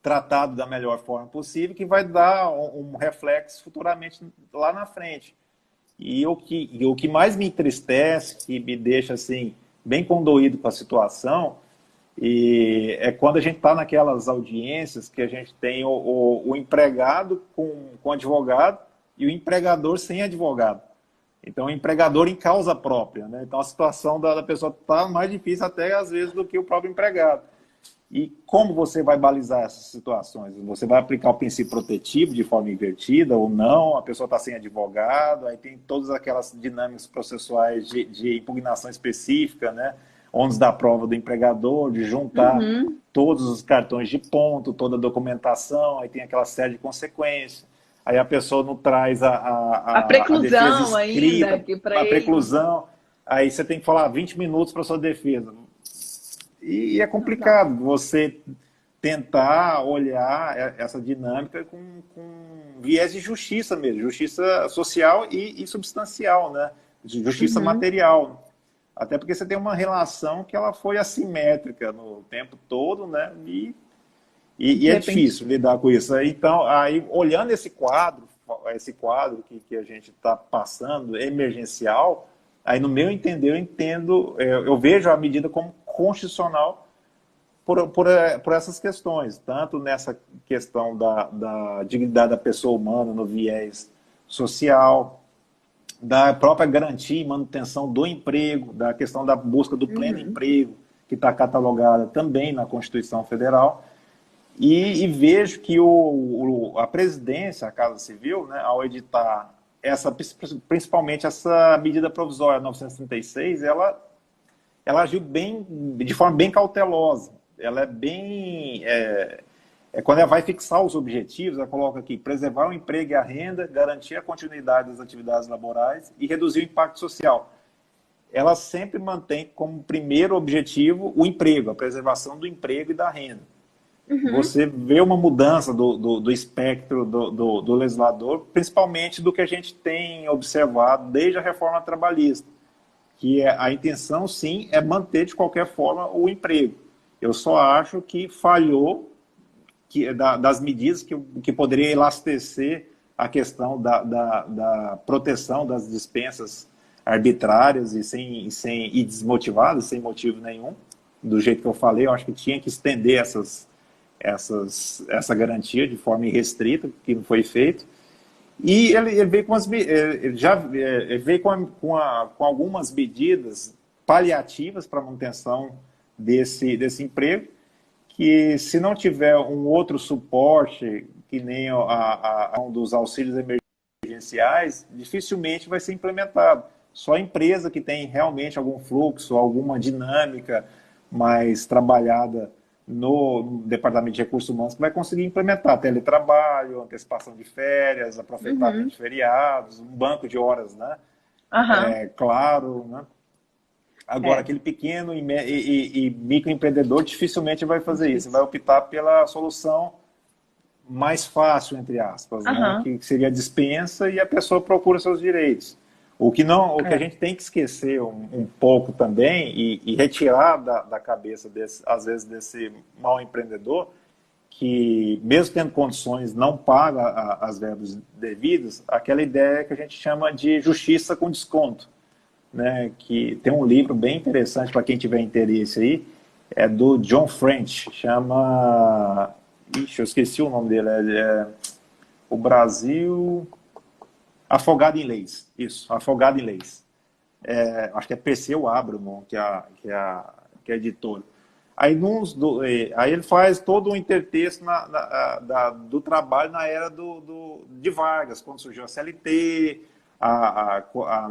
tratado da melhor forma possível, que vai dar um reflexo futuramente lá na frente. E o que mais me entristece, que me deixa assim bem condoído com a situação, é quando a gente está naquelas audiências que a gente tem o empregado com advogado e o empregador sem advogado. Então, o empregador em causa própria, né? Então, a situação da pessoa está mais difícil até, às vezes, do que o próprio empregado. E como você vai balizar essas situações? Você vai aplicar o princípio protetivo de forma invertida ou não? A pessoa está sem advogado, aí tem todas aquelas dinâmicas processuais de impugnação específica, né? Ônus da prova do empregador, de juntar Uhum. todos os cartões de ponto, toda a documentação, aí tem aquela série de consequências. Aí a pessoa não traz A a defesa preclusão ainda, escrita, que para a ele não... preclusão, aí você tem que falar 20 minutos para sua defesa. E é Não dá. complicado você tentar olhar essa dinâmica com viés de justiça mesmo, justiça social e substancial, né? Justiça Uhum. material. Até porque você tem uma relação que ela foi assimétrica no tempo todo, né? E De é repente. difícil lidar com isso. Então, aí, olhando esse quadro que a gente está passando, emergencial, aí no meu entender, eu vejo a medida como constitucional por essas questões, tanto nessa questão da dignidade da pessoa humana no viés social, da própria garantia e manutenção do emprego, da questão da busca do pleno Uhum. emprego, que está catalogada também na Constituição Federal, e vejo que a presidência, a Casa Civil, né, ao editar principalmente essa medida provisória 936, ela agiu de forma bem cautelosa. Ela é bem. Quando ela vai fixar os objetivos, ela coloca aqui: preservar o emprego e a renda, garantir a continuidade das atividades laborais e reduzir o impacto social. Ela sempre mantém como primeiro objetivo o emprego, a preservação do emprego e da renda. Uhum. Você vê uma mudança do espectro do legislador, principalmente do que a gente tem observado desde a reforma trabalhista, que a intenção, sim, é manter de qualquer forma o emprego. Eu só acho que falhou das medidas que poderia elastecer a questão da proteção das dispensas arbitrárias e desmotivadas, sem motivo nenhum. Do jeito que eu falei, eu acho que tinha que estender essa garantia de forma irrestrita, que não foi feito. E ele veio ele veio com algumas medidas paliativas para a manutenção desse emprego, que se não tiver um outro suporte, que nem um dos auxílios emergenciais, dificilmente vai ser implementado. Só a empresa que tem realmente algum fluxo, alguma dinâmica mais trabalhada no Departamento de Recursos Humanos que vai conseguir implementar teletrabalho, antecipação de férias, aproveitamento Uhum. de feriados, um banco de horas, né? Aham. Claro, né? Agora, É. aquele pequeno e microempreendedor dificilmente vai fazer isso, vai optar pela solução mais fácil, entre aspas, né? Aham. Que seria a dispensa e a pessoa procura seus direitos. O que a É. gente tem que esquecer um pouco também e retirar da cabeça, às vezes, desse mau empreendedor, que mesmo tendo condições não paga as verbas devidas, aquela ideia que a gente chama de justiça com desconto, né? Que tem um livro bem interessante para quem tiver interesse aí, é do John French, chama... Ixi, eu esqueci o nome dele, O Brasil... Afogado em Leis, isso, Afogado em Leis. Acho que é Perseu Abramo, que é editor. Aí ele faz todo um intertexto do trabalho na era de Vargas, quando surgiu a CLT,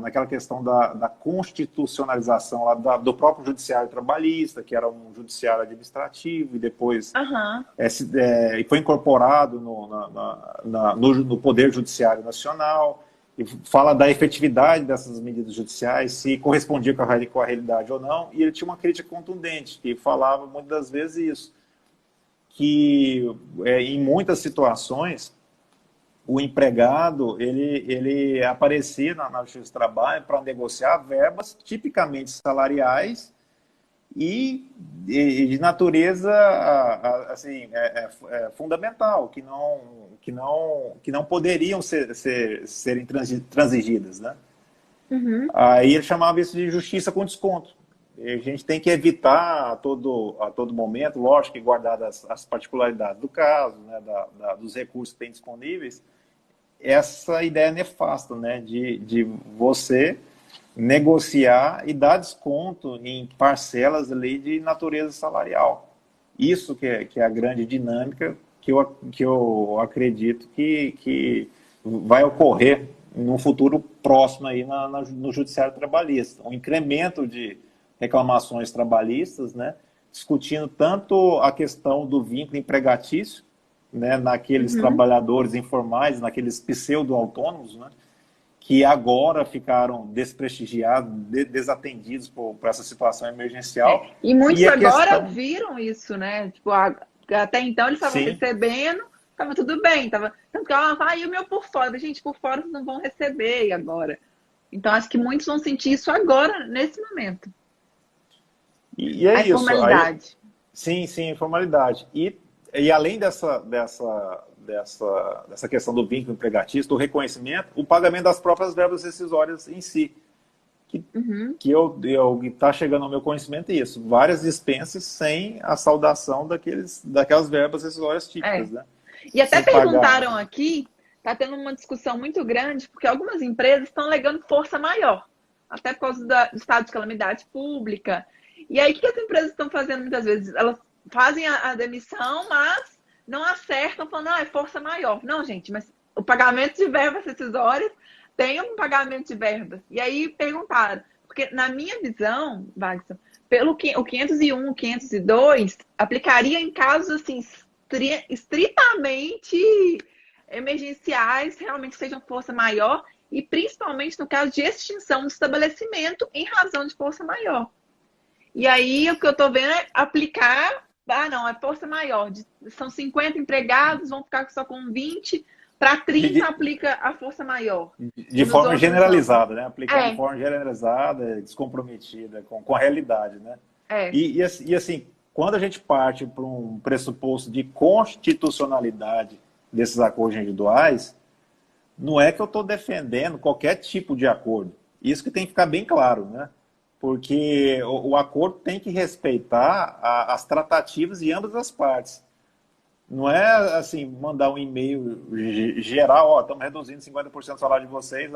naquela questão da constitucionalização lá do próprio judiciário trabalhista, que era um judiciário administrativo, e depois Aham. foi incorporado no Poder Judiciário Nacional, e fala da efetividade dessas medidas judiciais, se correspondia com a realidade ou não, e ele tinha uma crítica contundente, que falava muitas das vezes isso, que em muitas situações o empregado ele aparecia na Justiça do Trabalho para negociar verbas tipicamente salariais e de natureza assim, fundamental, que não poderiam serem transigidas, né? Uhum. Aí ele chamava isso de justiça com desconto. E a gente tem que evitar a todo momento, lógico que guardadas as particularidades do caso, né, dos recursos que tem disponíveis, essa ideia nefasta, né, de você negociar e dar desconto em parcelas ali de natureza salarial. Isso que é a grande dinâmica que eu acredito que vai ocorrer num futuro próximo aí no Judiciário Trabalhista. Um incremento de reclamações trabalhistas, né, discutindo tanto a questão do vínculo empregatício, né, naqueles Uhum. trabalhadores informais, naqueles pseudo-autônomos, né, que agora ficaram desprestigiados, desatendidos por essa situação emergencial. E muitos E a agora questão... viram isso, né? Tipo, Porque até então eles estavam Sim. recebendo, estava tudo bem. Tanto que ela fala, e o meu por fora? Gente, por fora vocês não vão receber e agora. Então, acho que muitos vão sentir isso agora, nesse momento. E é A isso. Aí, informalidade. sim, sim, informalidade. E além dessa questão do vínculo empregatício, do reconhecimento, o pagamento das próprias verbas rescisórias em si. Que, Uhum. que está chegando ao meu conhecimento isso. Várias dispensas sem a saudação daquelas verbas rescisórias típicas, É. né? E até Sem pagar. perguntaram aqui, está tendo uma discussão muito grande, porque algumas empresas estão alegando força maior, até por causa do estado de calamidade pública. E aí, o que as empresas estão fazendo muitas vezes? Elas fazem a demissão, mas não acertam, falando, é força maior. Não, gente, mas o pagamento de verbas rescisórias tem um pagamento de verbas. E aí perguntaram, porque na minha visão, Wagner, o 501, o 502, aplicaria em casos assim, estritamente emergenciais, realmente sejam força maior, e principalmente no caso de extinção do estabelecimento em razão de força maior. E aí o que eu estou vendo é aplicar, não, é força maior. São 50 empregados, vão ficar só com 20, para 30 aplica a força maior. De forma generalizada, né? Aplicar de forma generalizada, descomprometida, com a realidade, né? E assim, quando a gente parte para um pressuposto de constitucionalidade desses acordos individuais, não é que eu estou defendendo qualquer tipo de acordo. Isso que tem que ficar bem claro, né? Porque o acordo tem que respeitar as tratativas de ambas as partes. Não é assim, mandar um e-mail geral, estamos reduzindo 50% do salário de vocês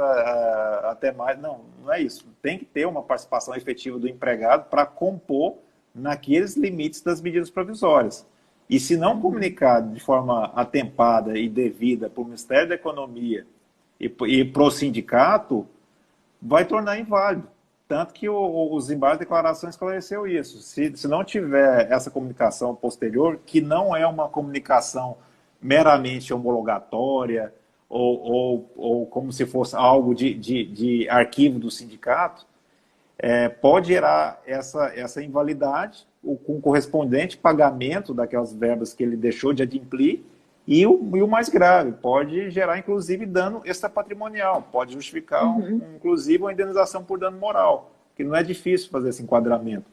até mais. Não é isso. Tem que ter uma participação efetiva do empregado para compor naqueles limites das medidas provisórias. E se não comunicado de forma atempada e devida para o Ministério da Economia e para o sindicato, vai tornar inválido. Tanto que os embargos de declaração esclareceu isso. Se não tiver essa comunicação posterior, que não é uma comunicação meramente homologatória ou como se fosse algo de arquivo do sindicato, pode gerar essa invalidade, com correspondente pagamento daquelas verbas que ele deixou de adimplir, e o mais grave, pode gerar, inclusive, dano extrapatrimonial, pode justificar, inclusive, uma indenização por dano moral, que não é difícil fazer esse enquadramento.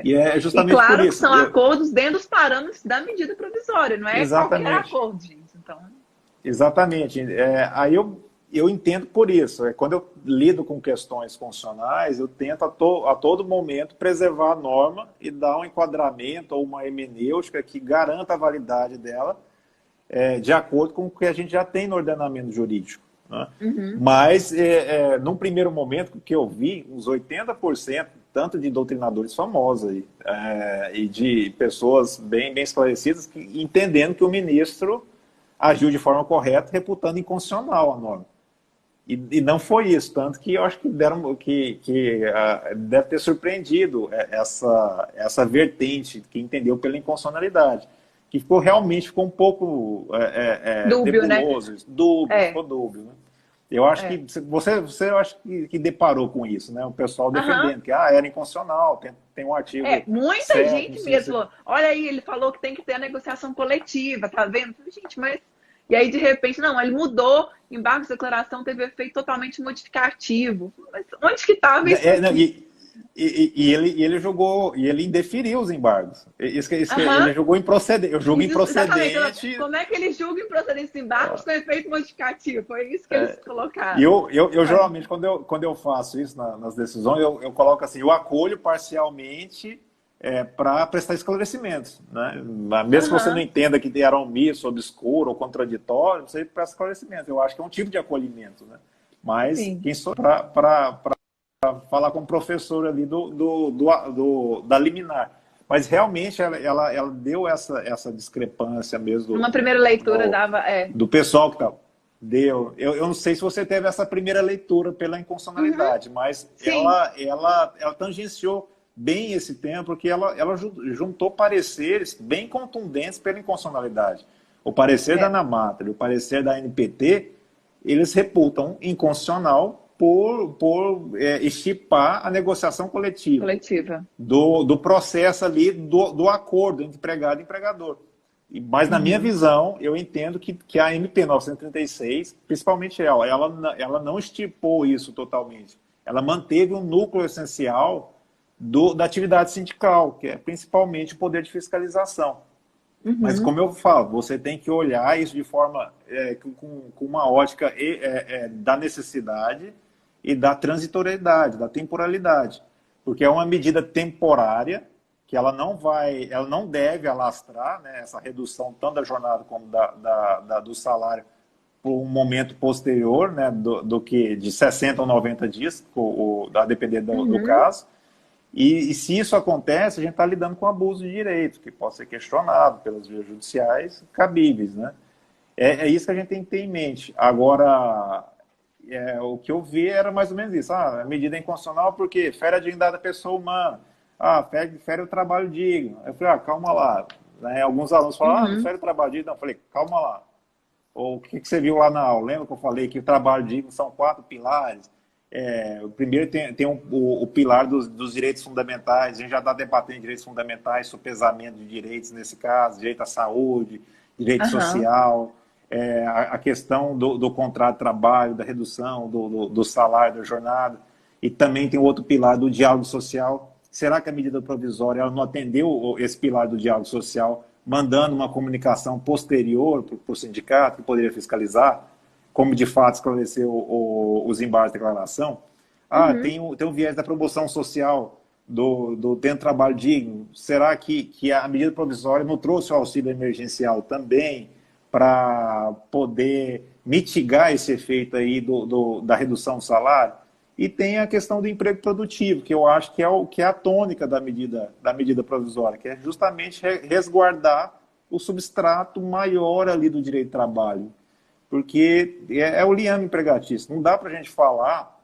E é justamente claro por isso. Que são acordos dentro dos parâmetros da medida provisória, não é Exatamente. qualquer acordo, gente. Então... Exatamente. Aí eu entendo por isso. Quando eu lido com questões constitucionais, eu tento a todo momento preservar a norma e dar um enquadramento ou uma hermenêutica que garanta a validade dela, de acordo com o que a gente já tem no ordenamento jurídico. Né? Mas, num primeiro momento, que eu vi, uns 80%, tanto de doutrinadores famosos e de pessoas bem esclarecidas, entendendo que o ministro agiu de forma correta, reputando inconstitucional a norma. E não foi isso, tanto que eu acho que deve ter surpreendido essa vertente que entendeu pela inconstitucionalidade, que realmente ficou um pouco dúbio, nebuloso, né? Ficou dúbio. Né? Eu acho que você eu acho que deparou com isso, né? O pessoal defendendo que era inconstitucional, tem um artigo. Muita gente mesmo. Olha aí, ele falou que tem que ter a negociação coletiva, tá vendo? Gente, mas. E aí, de repente, não, ele mudou, embargos de declaração teve efeito totalmente modificativo. Mas onde que estava isso? E ele jogou, e ele indeferiu os embargos. Ele julgou improcedente. Eu julgo improcedente. Como é que ele julga improcedente os embargos com efeito modificativo? Foi isso que eles colocaram. Eu geralmente, quando eu faço isso nas decisões, eu coloco assim, eu acolho parcialmente para prestar esclarecimentos. Né? Mesmo que você não entenda que era omisso, obscuro ou contraditório, você presta esclarecimento. Eu acho que é um tipo de acolhimento. Né? Mas quem sou para falar com o professor ali da liminar. Mas realmente ela deu essa discrepância mesmo. Uma primeira leitura do pessoal que estava. Deu. Eu não sei se você teve essa primeira leitura pela inconstitucionalidade, mas ela tangenciou bem esse tempo, porque ela juntou pareceres bem contundentes pela inconstitucionalidade. O parecer da ANAMATRE e o parecer da ANPT, eles reputam inconstitucional por estipar a negociação coletiva Coletiva. do processo ali do acordo entre empregado e empregador. Mas, na minha visão, eu entendo que a MP 936, principalmente ela não estipou isso totalmente. Ela manteve um núcleo essencial da atividade sindical, que é principalmente o poder de fiscalização. Mas, como eu falo, você tem que olhar isso de forma com uma ótica da necessidade e da transitoriedade, da temporalidade. Porque é uma medida temporária que ela não deve alastrar, né, essa redução tanto da jornada como do salário por um momento posterior, né, do que de 60 ou 90 dias, a depender do caso. E se isso acontece, a gente está lidando com abuso de direito, que pode ser questionado pelas vias judiciais cabíveis, né? É isso que a gente tem que ter em mente. Agora, o que eu vi era mais ou menos isso. A medida é inconstitucional porque fere a dignidade da pessoa humana. Fere o trabalho digno. Eu falei, calma lá. Né? Alguns alunos falam, não fere o trabalho digno. Não, eu falei, calma lá. Ou o que você viu lá na aula? Lembra que eu falei que o trabalho digno são 4 pilares? O primeiro tem o pilar dos direitos fundamentais. A gente já está debatendo direitos fundamentais, sopesamento de direitos nesse caso, direito à saúde, direito social, a questão do contrato de trabalho, da redução do salário, da jornada. E também tem o outro pilar do diálogo social. Será que a medida provisória ela não atendeu esse pilar do diálogo social, mandando uma comunicação posterior para o sindicato, que poderia fiscalizar, como de fato esclareceu os embargos de declaração? Tem o viés da promoção social do dentro do trabalho digno. Será que a medida provisória não trouxe o auxílio emergencial também para poder mitigar esse efeito aí da redução do salário? E tem a questão do emprego produtivo, que eu acho que é a tônica da medida provisória, que é justamente resguardar o substrato maior ali do direito do trabalho. Porque é o liame empregatício. Não dá para a gente falar,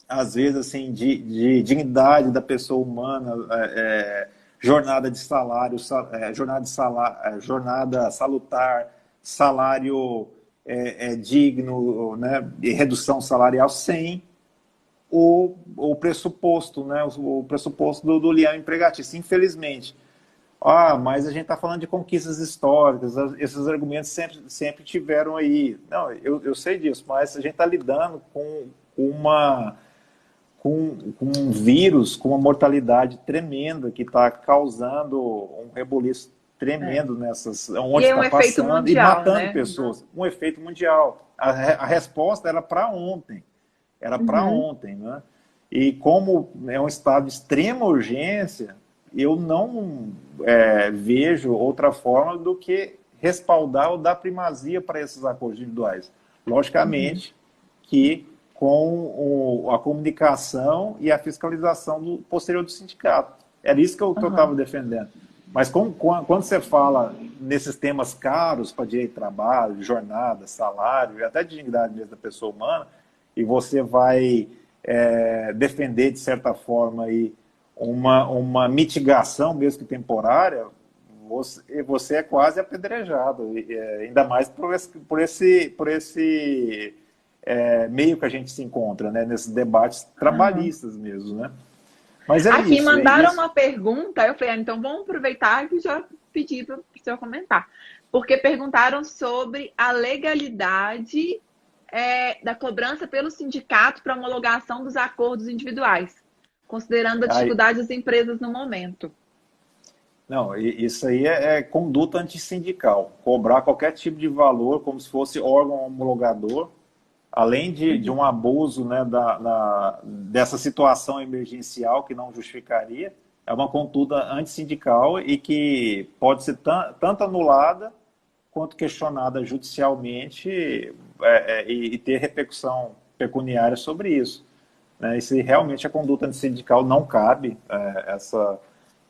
às vezes, assim, de dignidade da pessoa humana, jornada de salário, jornada salutar, salário digno, né, e redução salarial, sem o pressuposto, né, o pressuposto do liame empregatício. Infelizmente. Mas a gente está falando de conquistas históricas, esses argumentos sempre tiveram aí. Não, eu sei disso, mas a gente está lidando com um vírus, com uma mortalidade tremenda que está causando um rebuliço tremendo onde está passando mundial, e matando, né, pessoas. Um efeito mundial. A resposta era para ontem. Né? E como é um estado de extrema urgência, eu não vejo outra forma do que respaldar ou dar primazia para esses acordos individuais. Logicamente que com a comunicação e a fiscalização posterior do sindicato. Era isso que eu estava defendendo. Mas quando você fala nesses temas caros para direito de trabalho, jornada, salário e até dignidade mesmo da pessoa humana, e você vai defender, de certa forma, aí, uma mitigação, mesmo que temporária, você é quase apedrejado, ainda mais por esse meio que a gente se encontra, né, nesses debates trabalhistas mesmo, né? Mas aqui isso, mandaram uma pergunta, eu falei, então vamos aproveitar que já pedi para o senhor comentar, porque perguntaram sobre a legalidade da cobrança pelo sindicato para homologação dos acordos individuais, considerando a dificuldade das empresas no momento. Não, isso aí é conduta antissindical. Cobrar qualquer tipo de valor como se fosse órgão homologador, além de um abuso, né, dessa situação emergencial que não justificaria, é uma conduta antissindical e que pode ser tanto anulada quanto questionada judicialmente e ter repercussão pecuniária sobre isso. Né? E se realmente a conduta antissindical não cabe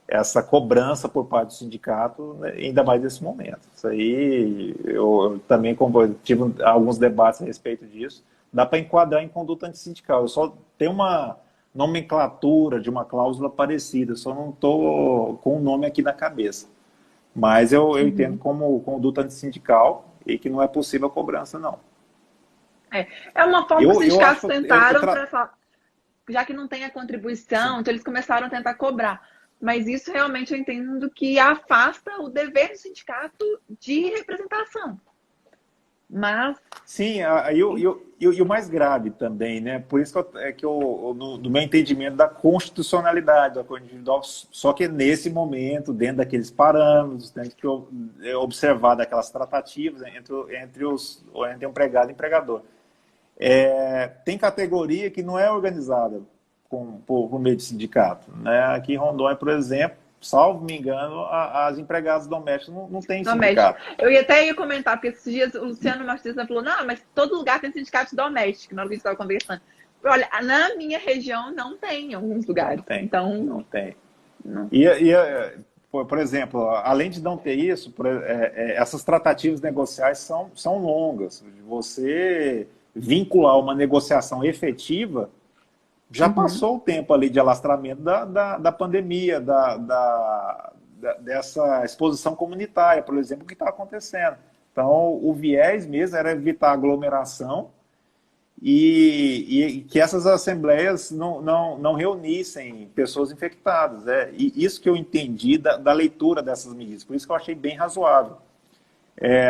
essa cobrança por parte do sindicato, né, ainda mais nesse momento. Isso aí, eu também tive alguns debates a respeito disso. Dá para enquadrar em conduta antissindical. Eu só tenho uma nomenclatura de uma cláusula parecida, só não estou com o nome aqui na cabeça. Mas eu entendo como conduta antissindical e que não é possível a cobrança, não. É uma forma que os Eu sindicatos acho que tentaram para falar, já que não tem a contribuição, sim. então eles começaram a tentar cobrar. Mas isso realmente eu entendo que afasta o dever do sindicato de representação. Mas, Sim, e o mais grave também, né? Por isso que no meu entendimento da constitucionalidade do acordo individual, só que nesse momento, dentro daqueles parâmetros, tem que observar daquelas tratativas entre o empregado e empregador. Tem categoria que não é organizada por meio de sindicato, né? Aqui em Rondônia, por exemplo, salvo me engano, as empregadas domésticas não têm doméstico. sindicato. Até ia comentar, porque esses dias o Luciano Martins falou, não, mas todo lugar tem sindicato doméstico, na hora que a gente estava conversando. Olha, na minha região não tem em alguns Não lugares. tem, Então, não tem. não. Por exemplo, além de não ter isso, essas tratativas negociais são longas. Você vincular uma negociação efetiva, já Uhum. passou o tempo ali de alastramento da pandemia, dessa exposição comunitária, por exemplo, que está acontecendo. Então, o viés mesmo era evitar aglomeração e que essas assembleias não reunissem pessoas infectadas. E isso que eu entendi da leitura dessas medidas, por isso que eu achei bem razoável.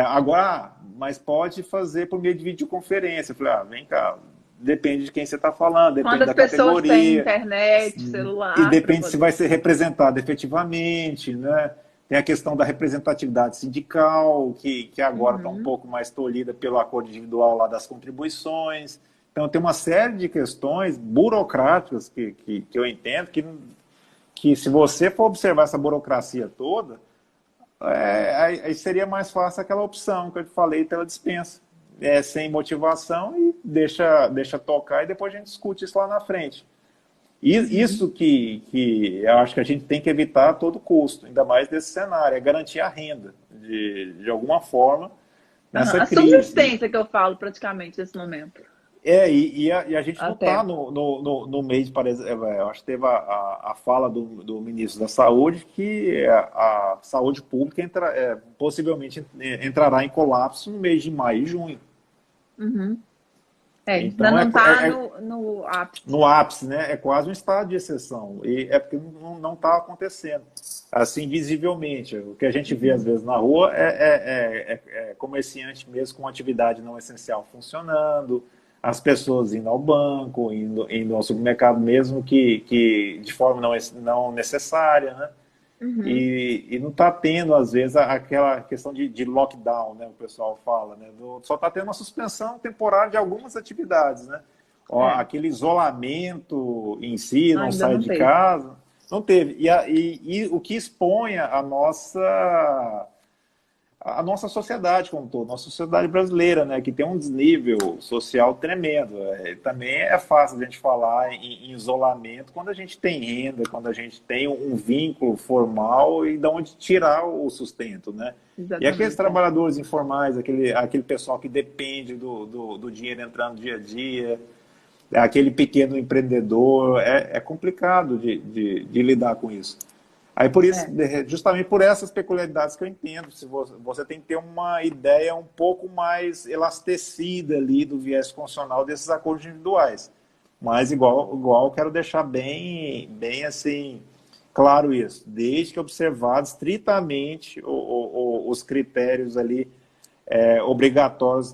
Agora, mas pode fazer por meio de videoconferência. Eu falei, vem cá, depende de quem você está falando, depende Quantas da pessoas têm categoria, internet, e celular para depende se vai poder. ser representado efetivamente, né? Tem a questão da representatividade sindical, que agora está um Uhum. pouco mais tolhida pelo acordo individual lá das contribuições. Então, tem uma série de questões burocráticas que eu entendo que se você for observar essa burocracia toda, aí seria mais fácil aquela opção que eu te falei pela dispensa. Sem motivação e deixa tocar e depois a gente discute isso lá na frente. E Uhum. isso que eu acho que a gente tem que evitar a todo custo, ainda mais nesse cenário, é garantir a renda, de alguma forma, Uhum. nessa A crise. subsistência que eu falo praticamente nesse momento. E a gente não está Até. no meio de, eu acho que teve a fala do ministro da Saúde que a saúde pública possivelmente entrará em colapso no mês de maio e junho. Uhum. Ainda Então, não está no ápice. no ápice, né? É quase um estado de exceção. E é porque não está acontecendo assim visivelmente. O que a gente vê às Uhum. vezes na rua é comerciante mesmo com atividade não essencial funcionando, as pessoas indo ao banco, indo ao supermercado mesmo que de forma não necessária, né? Uhum. E não está tendo, às vezes, aquela questão de lockdown, né? O pessoal fala, né? Só está tendo uma suspensão temporária de algumas atividades, né? Ó, É, aquele isolamento em si, não ainda sai não de teve. casa, não teve. E o que expõe a nossa sociedade como um todo, nossa sociedade brasileira, né, que tem um desnível social tremendo. Também é fácil a gente falar em isolamento quando a gente tem renda, quando a gente tem um vínculo formal e de onde tirar o sustento, né? E aqueles Exatamente, é. trabalhadores informais, aquele pessoal que depende do dinheiro entrando dia a dia, aquele pequeno empreendedor, é complicado de lidar com isso. Aí por isso, É. justamente por essas peculiaridades que eu entendo, se você tem que ter uma ideia um pouco mais elastecida ali do viés constitucional desses acordos individuais. Mas igual eu quero deixar bem assim claro isso, desde que observados estritamente os critérios ali obrigatórios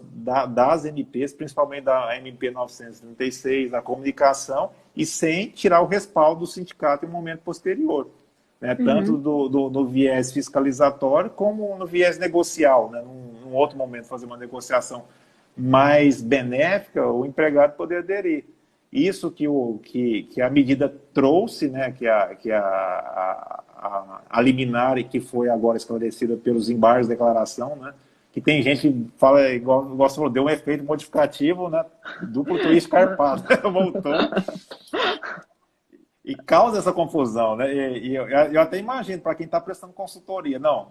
das MPs, principalmente da MP 936, da comunicação, e sem tirar o respaldo do sindicato em um momento posterior. Né, tanto Uhum. no viés fiscalizatório como no viés negocial, né, num outro momento fazer uma negociação mais benéfica, o empregado poder aderir. Isso que a medida trouxe, né, a liminar e que foi agora esclarecida pelos embargos de declaração, né, que tem gente que fala, igual você falou, deu um efeito modificativo, né, duplo twist carpado, voltou e causa essa confusão, né? E eu até imagino, para quem está prestando consultoria, não,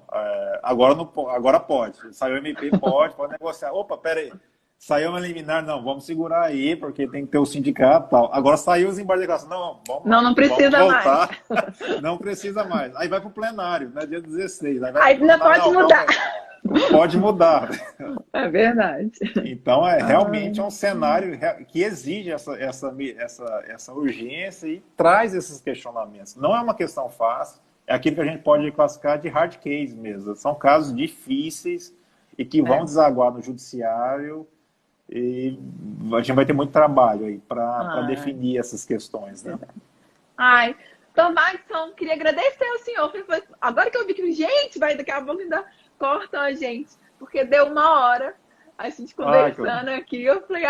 agora, não, agora pode, saiu o MP, pode negociar. Opa, peraí, saiu uma liminar, não, vamos segurar aí, porque tem que ter o sindicato e tal. Agora saiu os embargos de declaração, não, Não, não vamos precisa mais. voltar, não precisa mais. Aí vai para o plenário, né, dia 16, aí vai para Aí o ainda plenário, pode não, mudar. vamos, pode mudar. É verdade. Então, realmente é um Sim. cenário que exige essa urgência e traz esses questionamentos. Não é uma questão fácil, é aquilo que a gente pode classificar de hard case mesmo. São casos difíceis e que vão É. desaguar no judiciário e a gente vai ter muito trabalho aí para Ai, definir essas questões, né? verdade. Ai, então, Madison, queria agradecer ao senhor. Agora que eu vi que, gente, vai daqui a pouco ainda cortam a gente, porque deu 1 hora a gente Ah, que conversando aqui. Eu falei,